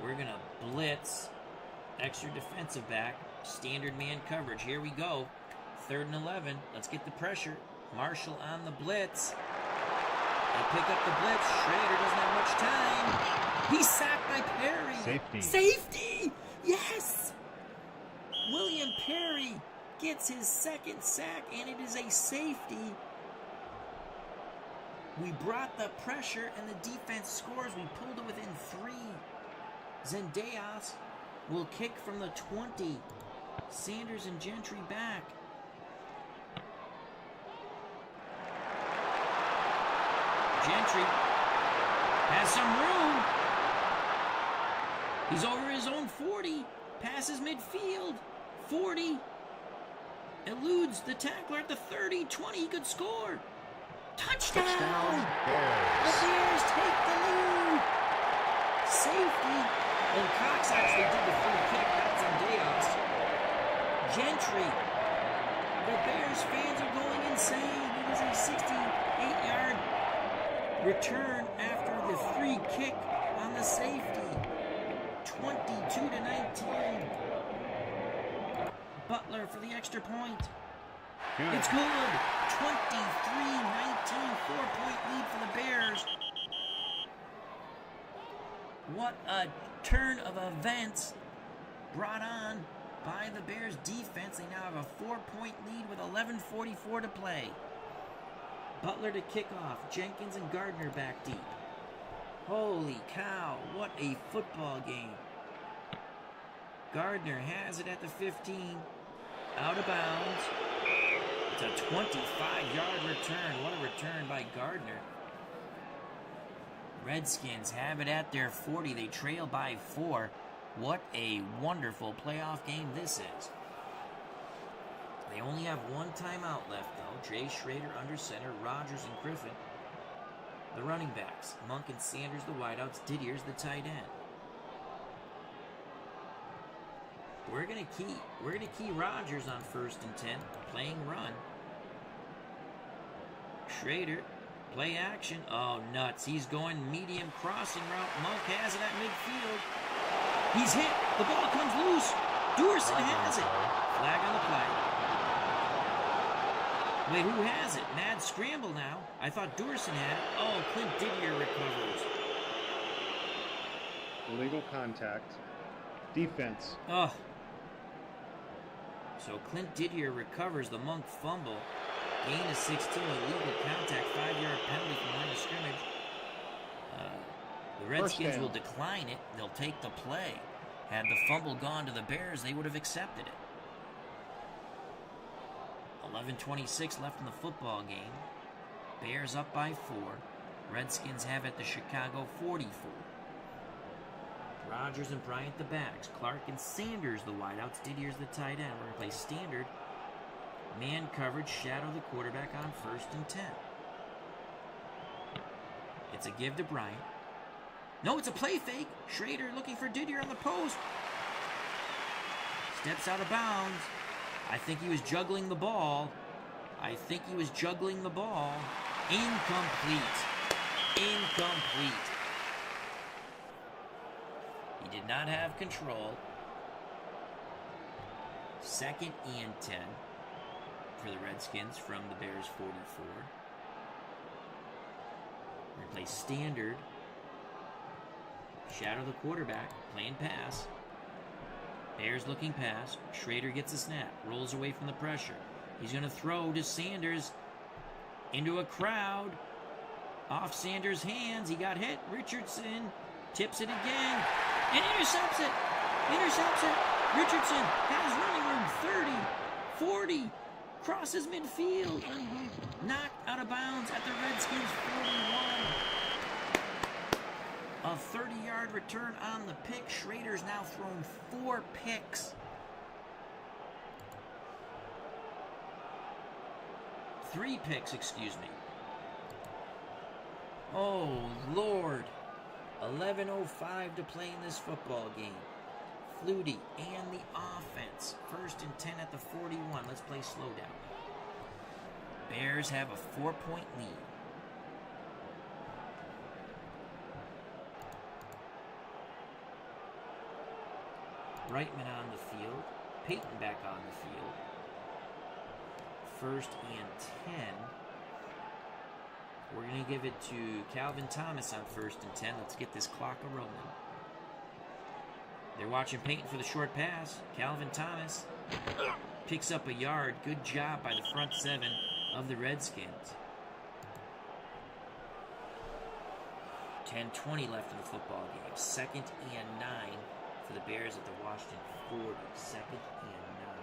We're going to blitz. Extra defensive back. Standard man coverage. Here we go. 3rd and 11. Let's get the pressure. Marshall on the blitz. They pick up the blitz. Schrader doesn't have much time. He's sacked by Perry. Safety. Safety! Yes! William Perry gets his second sack, and it is a safety. We brought the pressure, and the defense scores. We pulled it within 3. Zendejas will kick from the 20. Sanders and Gentry back. Gentry has some room. He's over his own 40. Passes midfield. 40. Eludes the tackler at the 30. 20. He could score. Touchdown! The Bears take the lead. Safety. And Cox actually did the free kick. That's Zendejas. Gentry. The Bears fans are going insane. It is a 68-yard return after the free kick on the safety. 22-19. Butler for the extra point. Good. It's good. 23-19, 4-point lead for the Bears. What a turn of events brought on by the Bears defense. They now have a 4-point lead with 11:44 to play. Butler to kick off. Jenkins and Gardner back deep. Holy cow, what a football game. Gardner has it at the 15. Out of bounds. It's a 25-yard return. What a return by Gardner. Redskins have it at their 40. They trail by 4. What a wonderful playoff game this is. They only have one timeout left, though. Jay Schrader under center, Rogers and Griffin, the running backs. Monk and Sanders, the wideouts. Didier's the tight end. We're gonna key Rogers on 1st and 10, playing run. Schrader, play action. Oh, nuts. He's going medium crossing route. Monk has it at midfield. He's hit. The ball comes loose. Doerson has it. Flag on the play. Wait, who has it? Mad scramble now. I thought Doerson had it. Oh, Clint Didier recovers. Illegal contact. Defense. Oh. So Clint Didier recovers the Monk fumble. Gain of 16, illegal contact, 5-yard penalty from line of scrimmage. The Redskins will decline it. They'll take the play. Had the fumble gone to the Bears, they would have accepted it. 11:26 left in the football game. Bears up by 4. Redskins have it the Chicago 44. Rogers and Bryant the backs. Clark and Sanders the wideouts. Didier's the tight end. We're going to play standard man coverage, shadow the quarterback on 1st and 10. It's a give to Bryant. No, it's a play fake. Schrader looking for Didier on the post. Steps out of bounds. I think he was juggling the ball. Incomplete. He did not have control. 2nd and 10 for the Redskins from the Bears 44. We're going to play standard. Shadow the quarterback, playing pass. Bears looking pass. Schrader gets a snap, rolls away from the pressure. He's going to throw to Sanders into a crowd. Off Sanders' hands. He got hit. Richardson tips it again and intercepts it. Richardson has running room. 30, 40, crosses midfield. Knocked out of bounds at the Redskins 41. A 30-yard return on the pick. Schrader's now thrown 4 picks. 3 picks, excuse me. Oh, Lord. 11:05 to play in this football game. Flutie and the offense. 1st and 10 at the 41. Let's play slow down. Bears have a 4-point lead. Reitman on the field. Peyton back on the field. 1st and 10. We're going to give it to Calvin Thomas on 1st and 10. Let's get this clock a-rolling. They're watching Peyton for the short pass. Calvin Thomas picks up a yard. Good job by the front seven of the Redskins. 10:20 left in the football game. 2nd and 9 for the Bears at the Washington 40. 2nd and 9.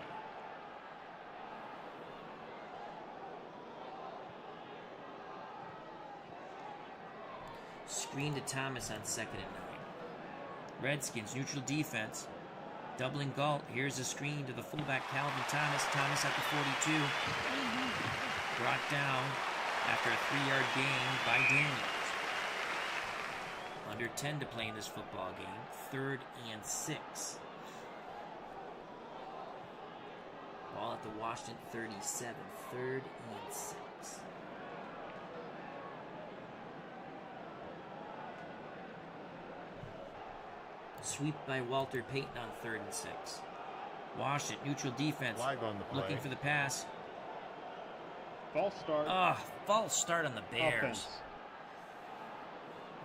Screen to Thomas on 2nd and 9. Redskins, neutral defense. Doubling Galt. Here's a screen to the fullback, Calvin Thomas. Thomas at the 42. Brought down after a 3-yard gain by Daniels. Under 10 to play in this football game. 3rd and 6. Ball at the Washington 37. 3rd and 6. Sweep by Walter Payton on 3rd and 6. Washington, neutral defense. Flag on the play. Looking for the pass. False start. False start on the Bears. Offense.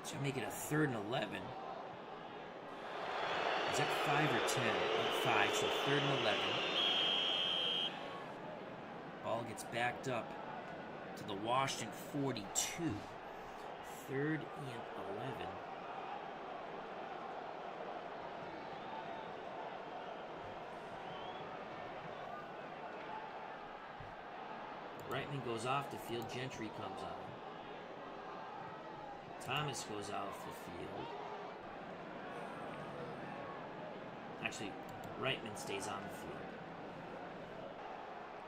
So make it a 3rd and 11. Is that 5 or 10? 5, so 3rd and 11. Ball gets backed up to the Washington 42. 3rd and 11. Reitman goes off the field. Gentry comes on. Thomas goes off the field. Actually, Reitman stays on the field.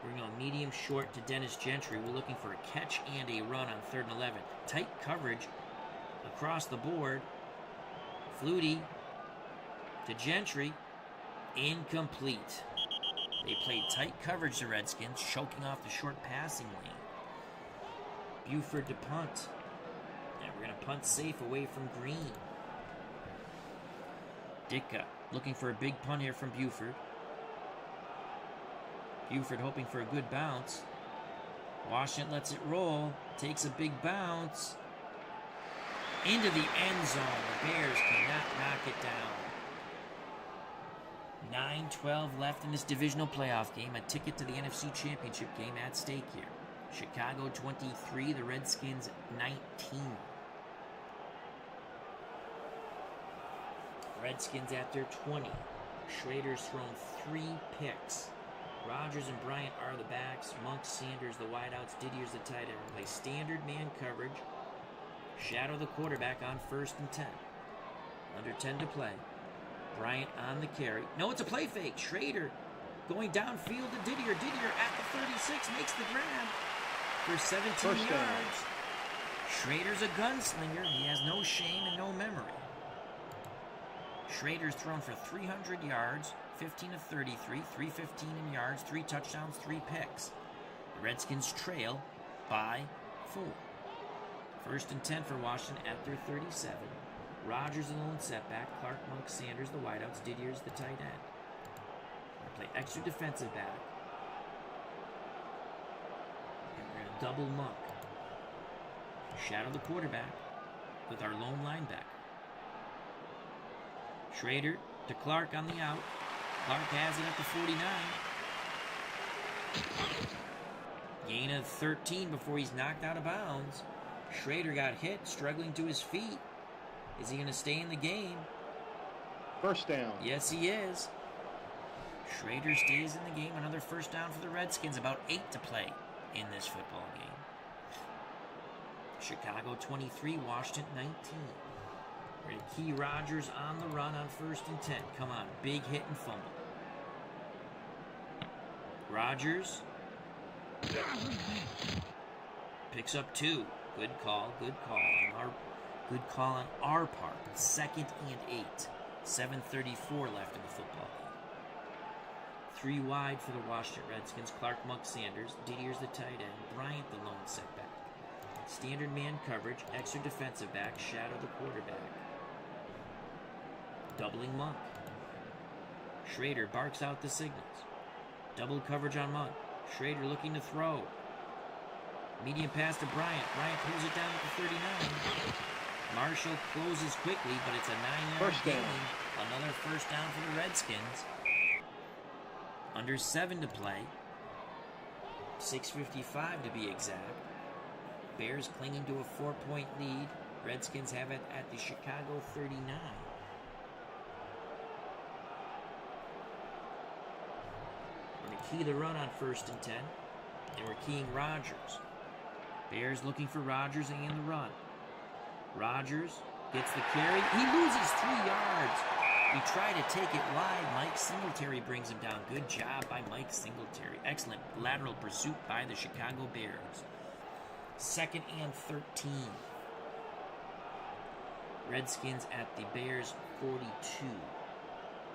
We're going to go medium short to Dennis Gentry. We're looking for a catch and a run on 3rd and 11. Tight coverage across the board. Flutie to Gentry. Incomplete. They played tight coverage, the Redskins, choking off the short passing lane. Buford to punt. And we're going to punt safe away from Green. Ditka looking for a big punt here from Buford. Buford hoping for a good bounce. Washington lets it roll. Takes a big bounce. Into the end zone. The Bears cannot knock it down. 9-12 left in this divisional playoff game. A ticket to the NFC Championship game at stake here. Chicago 23, the Redskins 19. Redskins at their 20. Schrader's thrown 3 picks. Rogers and Bryant are the backs. Monk, Sanders, the wideouts. Didier's the tight end. Play standard man coverage. Shadow the quarterback on 1st and 10. Under 10 to play. Bryant on the carry. No, it's a play fake. Schrader going downfield to Didier. Didier at the 36 makes the grab for 17 yards. Schrader's a gunslinger. He has no shame and no memory. Schrader's thrown for 300 yards, 15 of 33, 315 in yards, 3 touchdowns, 3 picks. The Redskins trail by 4. 1st and 10 for Washington at their 37. Rogers in the lone setback. Clark, Monk, Sanders, the wideouts. Didier's the tight end. Play extra defensive back. And we're going to double Monk. Shadow the quarterback with our lone linebacker. Schrader to Clark on the out. Clark has it at the 49. Gain of 13 before he's knocked out of bounds. Schrader got hit, struggling to his feet. Is he going to stay in the game? 1st down. Yes, he is. Schrader stays in the game. Another 1st down for the Redskins. About 8 to play in this football game. Chicago 23, Washington 19. We're going to key Rogers on the run on 1st and 10. Come on, big hit and fumble. Rogers picks up 2. Good call, good call. Good call on our part. 2nd and 8. 7:34 left in the football game. 3 wide for the Washington Redskins. Clark, Monk, Sanders. Didier's the tight end. Bryant the lone setback. Standard man coverage. Extra defensive back. Shadow the quarterback. Doubling Monk. Schrader barks out the signals. Double coverage on Monk. Schrader looking to throw. Medium pass to Bryant. Bryant pulls it down at the 39. Marshall closes quickly, but it's a 9-yard gain. Another 1st down for the Redskins. Under 7 to play. 6:55 to be exact. Bears clinging to a 4-point lead. Redskins have it at the Chicago 39. We're going to key the run on 1st and 10. And we're keying Rodgers. Bears looking for Rodgers and the run. Rodgers gets the carry. He loses 3 yards. He tried to take it wide. Mike Singletary brings him down. Good job by Mike Singletary. Excellent lateral pursuit by the Chicago Bears. 2nd and 13. Redskins at the Bears 42.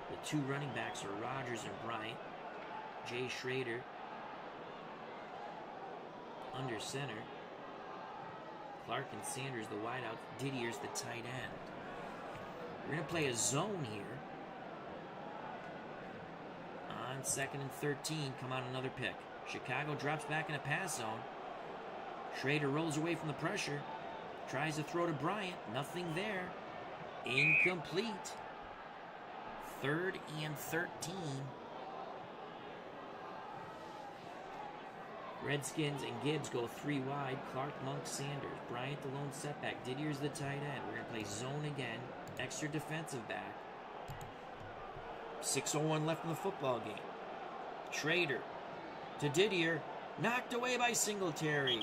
The 2 running backs are Rodgers and Bryant. Jay Schrader under center. Clark and Sanders the wideout. Didier's the tight end. We're going to play a zone here. On 2nd and 13, come on another pick. Chicago drops back in a pass zone. Schrader rolls away from the pressure. Tries to throw to Bryant. Nothing there. Incomplete. 3rd and 13. Redskins and Gibbs go 3 wide. Clark, Monk, Sanders. Bryant the lone setback. Didier's the tight end. We're going to play zone again. Extra defensive back. 6:01 left in the football game. Schrader to Didier. Knocked away by Singletary.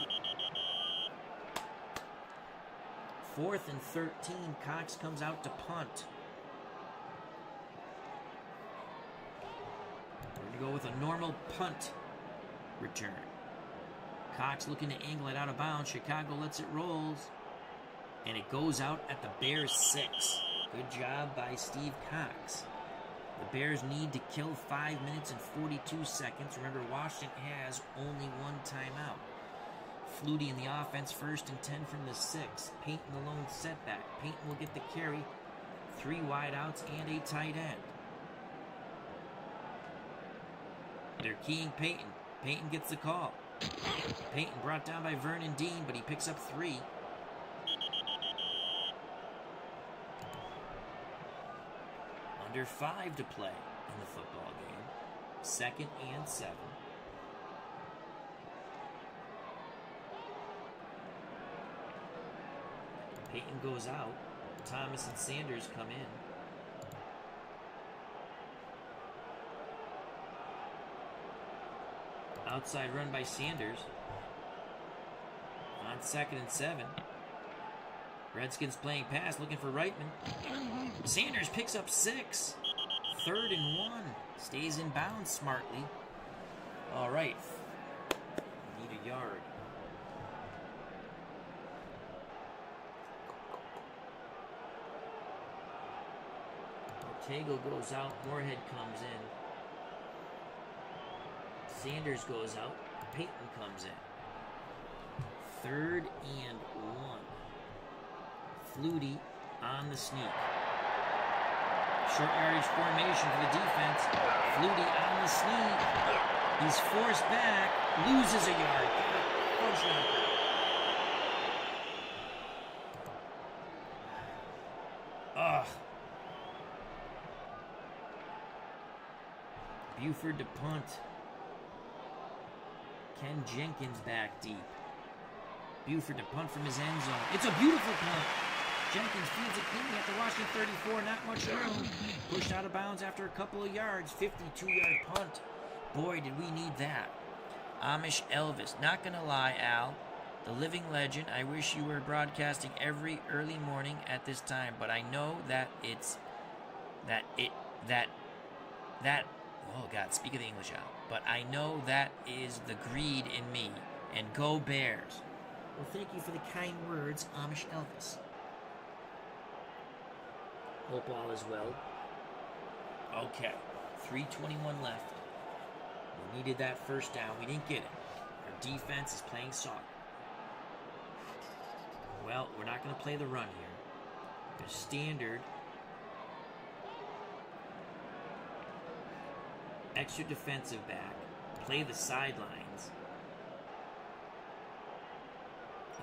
4th and 13. Cox comes out to punt. We're going to go with a normal punt return. Cox looking to angle it out of bounds. Chicago lets it roll. And it goes out at the Bears 6. Good job by Steve Cox. The Bears need to kill 5 minutes and 42 seconds. Remember, Washington has only 1 timeout. Flutie in the offense, 1st and 10 from the 6. Payton the lone setback. Payton will get the carry. 3 wideouts and a tight end. They're keying Payton. Payton gets the call. Payton brought down by Vernon Dean, but he picks up 3. Under 5 to play in the football game. 2nd and 7. Payton goes out. Thomas and Sanders come in. Outside run by Sanders. On 2nd and 7. Redskins playing pass, looking for Reitman. Sanders picks up 6. 3rd and 1. Stays in bounds smartly. All right. Need a yard. Ortega goes out. Moorhead comes in. Sanders goes out. Payton comes in. 3rd and 1. Flutie on the sneak. Short yardage formation for the defense. Flutie on the sneak. He's forced back. Loses a yard. Ugh. Buford to punt. Ken Jenkins back deep. Buford to punt from his end zone. It's a beautiful punt. Jenkins feeds it cleanly at the Washington 34. Not much room. Pushed out of bounds after a couple of yards. 52-yard punt. Boy, did we need that. Amish Elvis. Not going to lie, Al. The living legend. I wish you were broadcasting every early morning at this time. But I know that oh, God, speak of the English, Al. But I know that is the greed in me. And go Bears. Well, thank you for the kind words, Amish Elvis. Hope all is well. Okay, 3:21 left. We needed that first down. We didn't get it. Our defense is playing soft. Well, we're not going to play the run here. The standard extra defensive back. Play the sidelines.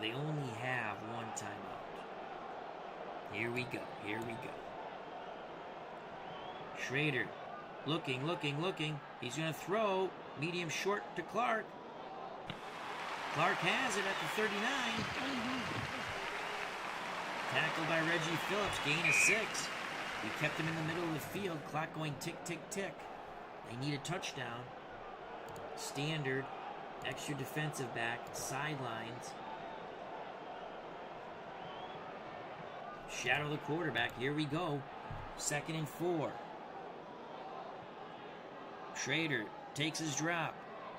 They only have 1 timeout. Here we go. Schrader Looking. He's going to throw. Medium short to Clark. Clark has it at the 39. Tackled by Reggie Phillips. Gain of 6. We kept him in the middle of the field. Clock going tick, tick, tick. They need a touchdown. Standard. Extra defensive back. Sidelines. Shadow the quarterback. Here we go. 2nd and 4. Schrader takes his drop.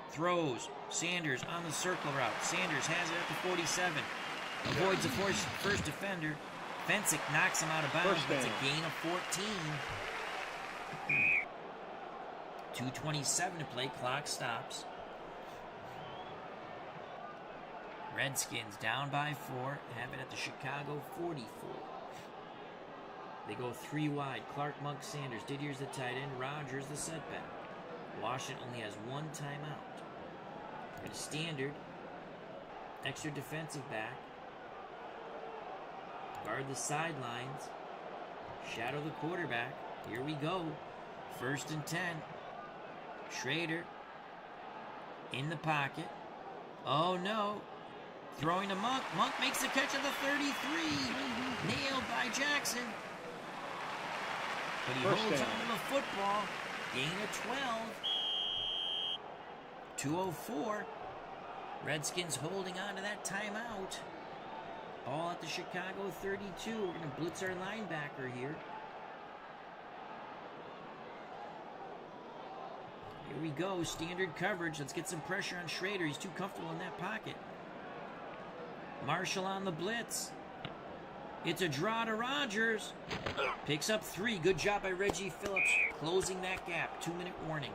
Throws. Sanders on the circle route. Sanders has it at the 47. Avoids the first defender. Fensick knocks him out of bounds. That's a gain of 14. 2:27 to play. Clock stops. Redskins down by 4. Have it at the Chicago 44. They go 3 wide. Clark, Monk, Sanders. Didier's the tight end. Rogers the setback. Washington only has 1 timeout. We're at a standard. Extra defensive back. Guard the sidelines. Shadow the quarterback. Here we go. 1st and 10. Schrader. In the pocket. Oh no. Throwing to Monk. Monk makes the catch at the 33. Nailed by Jackson. But he holds on to the football. Gain of 12. 2:04. Redskins holding on to that timeout. Ball at the Chicago 32. We're going to blitz our linebacker here. Here we go. Standard coverage. Let's get some pressure on Schrader. He's too comfortable in that pocket. Marshall on the blitz. It's a draw to Rogers. Picks up 3. Good job by Reggie Phillips closing that gap. 2-minute warning.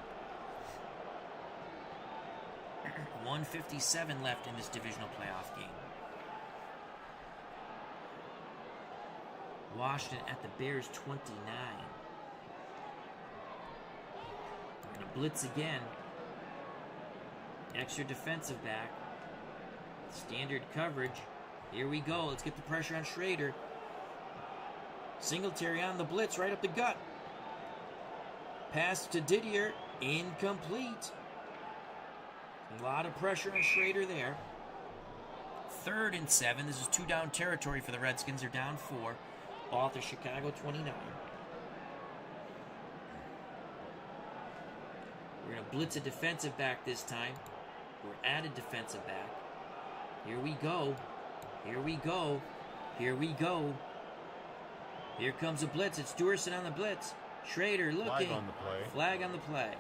1:57 left in this divisional playoff game. Washington at the Bears 29. We're going to blitz again. Extra defensive back. Standard coverage. Here we go. Let's get the pressure on Schrader. Singletary on the blitz, right up the gut. Pass to Didier. Incomplete. A lot of pressure on Schrader there. 3rd and 7. This is 2-down territory for the Redskins. They're down 4. Ball at the Chicago 29. We're going to blitz a defensive back this time. We're at a defensive back. Here we go. Here we go. Here we go. Here comes a blitz. It's Duerson on the blitz. Schrader looking. Flag on the play. Flag on the play.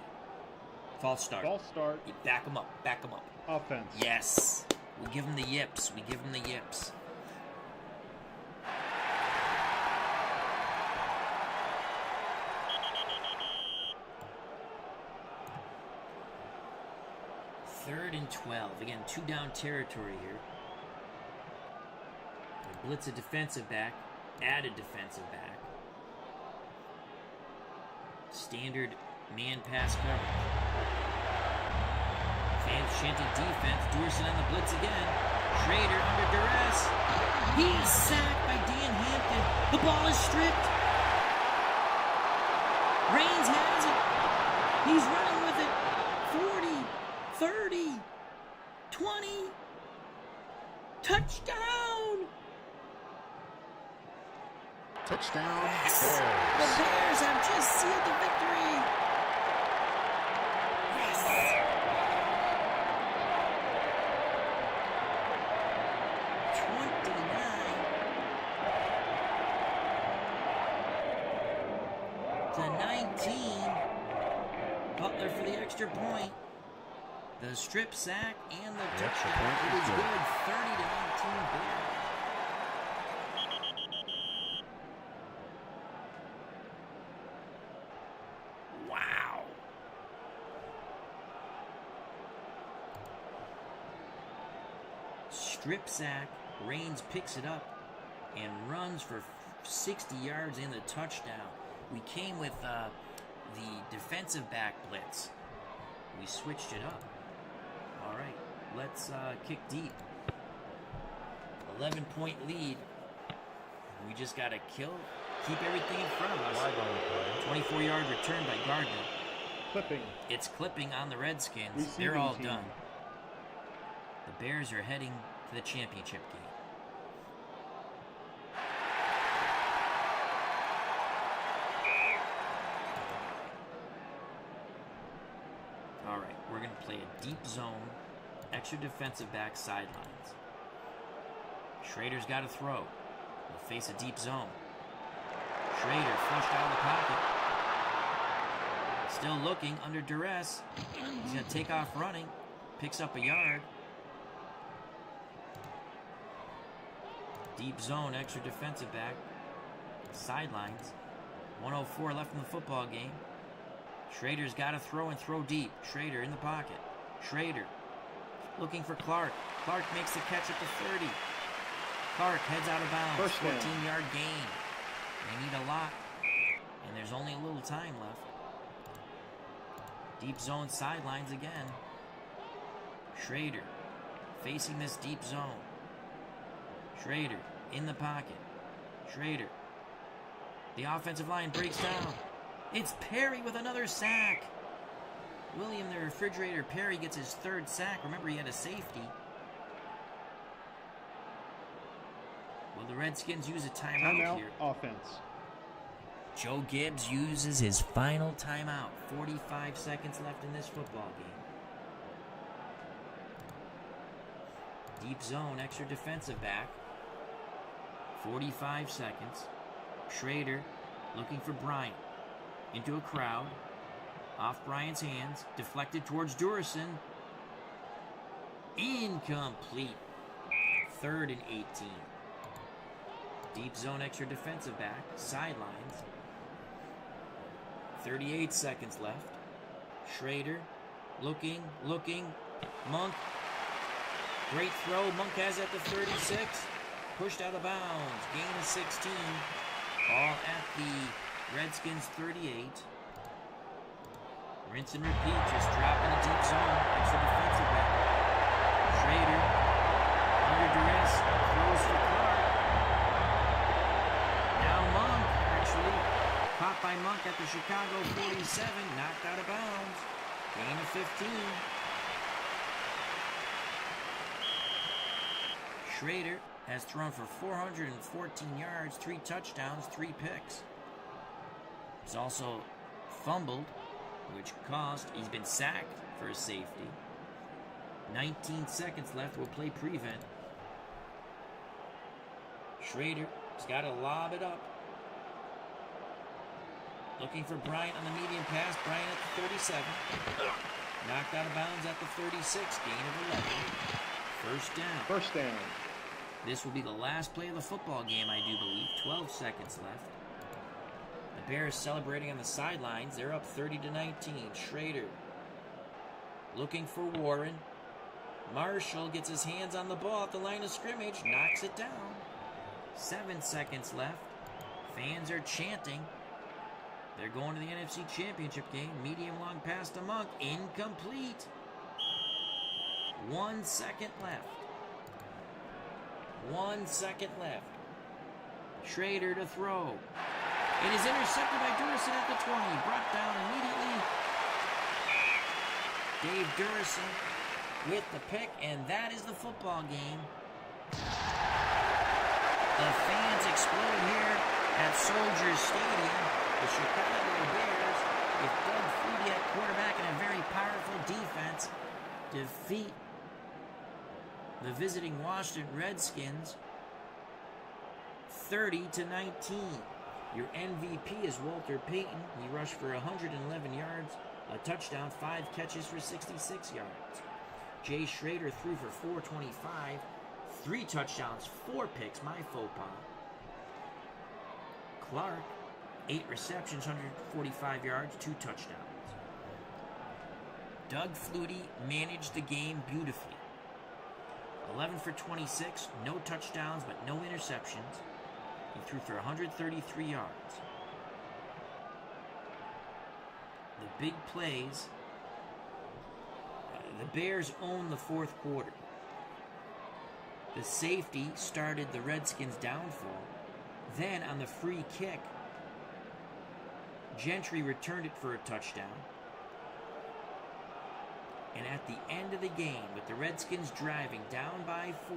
False start. False start. You back him up. Back him up. Offense. Yes. We give him the yips. We give him the yips. Third and 12. Again, 2-down territory here. We blitz a defensive back. Add a defensive back. Standard man pass coverage. Fans chanting defense. Duerson on the blitz again. Schrader under duress. He's sacked by Dan Hampton. The ball is stripped. Reigns has it. He's running with it. 40, 30, 20. Touchdown! Touchdown. Yes! Bears. The Bears have just sealed the victory. Yes! To 19. Butler for the extra point. The strip sack and the extra touchdown. point It is is good. good. 30-19 Bears. Wow. Strip sack. Reigns picks it up and runs for 60 yards and the touchdown. We came with the defensive back blitz. We switched it up. All right, let's kick deep. 11-point lead. We just got to keep everything in front of us. Flag on the play. 24-yard return by Gardner. Clipping. It's clipping on the Redskins. Receiving They're all team. done. The Bears are heading to the championship game. All right, we're going to play a deep zone, extra defensive back sidelines. Schrader's got to throw. He'll face a deep zone. Schrader flushed out of the pocket. Still looking under duress. He's going to take off running. Picks up a yard. Deep zone, extra defensive back. Sidelines. 1:04 left in the football game. Schrader's got to throw and throw deep. Schrader in the pocket. Schrader looking for Clark. Clark makes the catch at the 30. Clark heads out of bounds. 14-yard gain. They need a lot, and there's only a little time left. Deep zone sidelines again. Schrader facing this deep zone. Schrader in the pocket. Schrader. The offensive line breaks down. It's Perry with another sack. William the Refrigerator Perry gets his third sack. Remember, he had a safety. Will the Redskins use a timeout here? Offense. Joe Gibbs uses his final timeout. 45 seconds left in this football game. Deep zone, extra defensive back. 45 seconds. Schrader looking for Bryant. Into a crowd. Off Bryant's hands. Deflected towards Durison. Incomplete. 3rd and 18. Deep zone, extra defensive back. Sidelines. 38 seconds left. Schrader looking. Monk. Great throw. Monk has at the 36. Pushed out of bounds. Gain of 16. Ball at the Redskins 38. Rinse and repeat. Just drop in a deep zone. Extra defensive back. Schrader. Under duress. Throws for Clark. Now Monk, actually. Caught by Monk at the Chicago 47. Knocked out of bounds. Gain of 15. Schrader has thrown for 414 yards, 3 touchdowns, 3 picks. He's also fumbled, which cost, he's been sacked for a safety. 19 seconds left, we'll play prevent. Schrader has got to lob it up. Looking for Bryant on the medium pass. Bryant at the 37. Knocked out of bounds at the 36. Gain of 11. First down. This will be the last play of the football game, I do believe. 12 seconds left. The Bears celebrating on the sidelines. They're up 30-19. Schrader looking for Warren. Marshall gets his hands on the ball at the line of scrimmage. Knocks it down. 7 seconds left. Fans are chanting. They're going to the NFC Championship game. Medium long pass to Monk. Incomplete. 1 second left. 1 second left. Schrader to throw. It is intercepted by Durison at the 20. Brought down immediately. Dave Durison with the pick, and that is the football game. The fans explode here at Soldier Stadium. The Chicago Bears, with Doug Flutie at quarterback and a very powerful defense, defeat the visiting Washington Redskins 30-19. Your MVP is Walter Payton. He rushed for 111 yards, a touchdown, 5 catches for 66 yards. Jay Schrader threw for 425, 3 touchdowns, 4 picks, my faux pas. Clark, 8 receptions, 145 yards, 2 touchdowns. Doug Flutie managed the game beautifully. 11 for 26, no touchdowns, but no interceptions. He threw for 133 yards. The big plays. The Bears owned the fourth quarter. The safety started the Redskins' downfall. Then on the free kick, Gentry returned it for a touchdown. And at the end of the game, with the Redskins driving down by 4,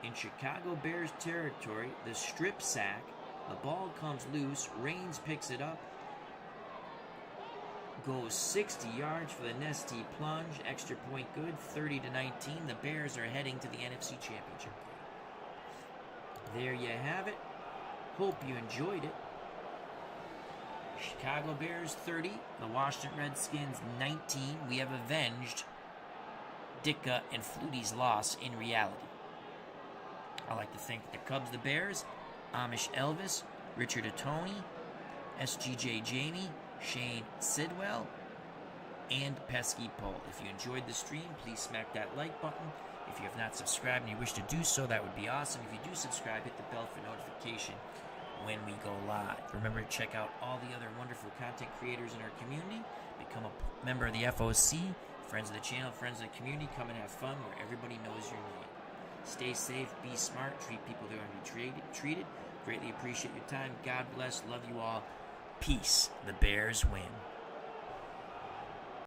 in Chicago Bears territory, the strip sack, the ball comes loose, Reigns picks it up, goes 60 yards for the Nesty plunge, extra point good, 30-19. The Bears are heading to the NFC Championship game. There you have it. Hope you enjoyed it. Chicago Bears 30, the Washington Redskins 19. We have avenged Ditka and Flutie's loss in reality. I'd like to thank the Cubs, the Bears, Amish Elvis, Richard Atoni, SGJ Jamie, Shane Sidwell, and Pesky Pole. If you enjoyed the stream, please smack that like button. If you have not subscribed and you wish to do so, that would be awesome. If you do subscribe, hit the bell for notification when we go live. Remember to check out all the other wonderful content creators in our community. Become a member of the FOC, friends of the channel, friends of the community. Come and have fun where everybody knows your name. Stay safe, be smart, treat people the way you want to be treated. Greatly appreciate your time. God bless. Love you all. Peace. The Bears win.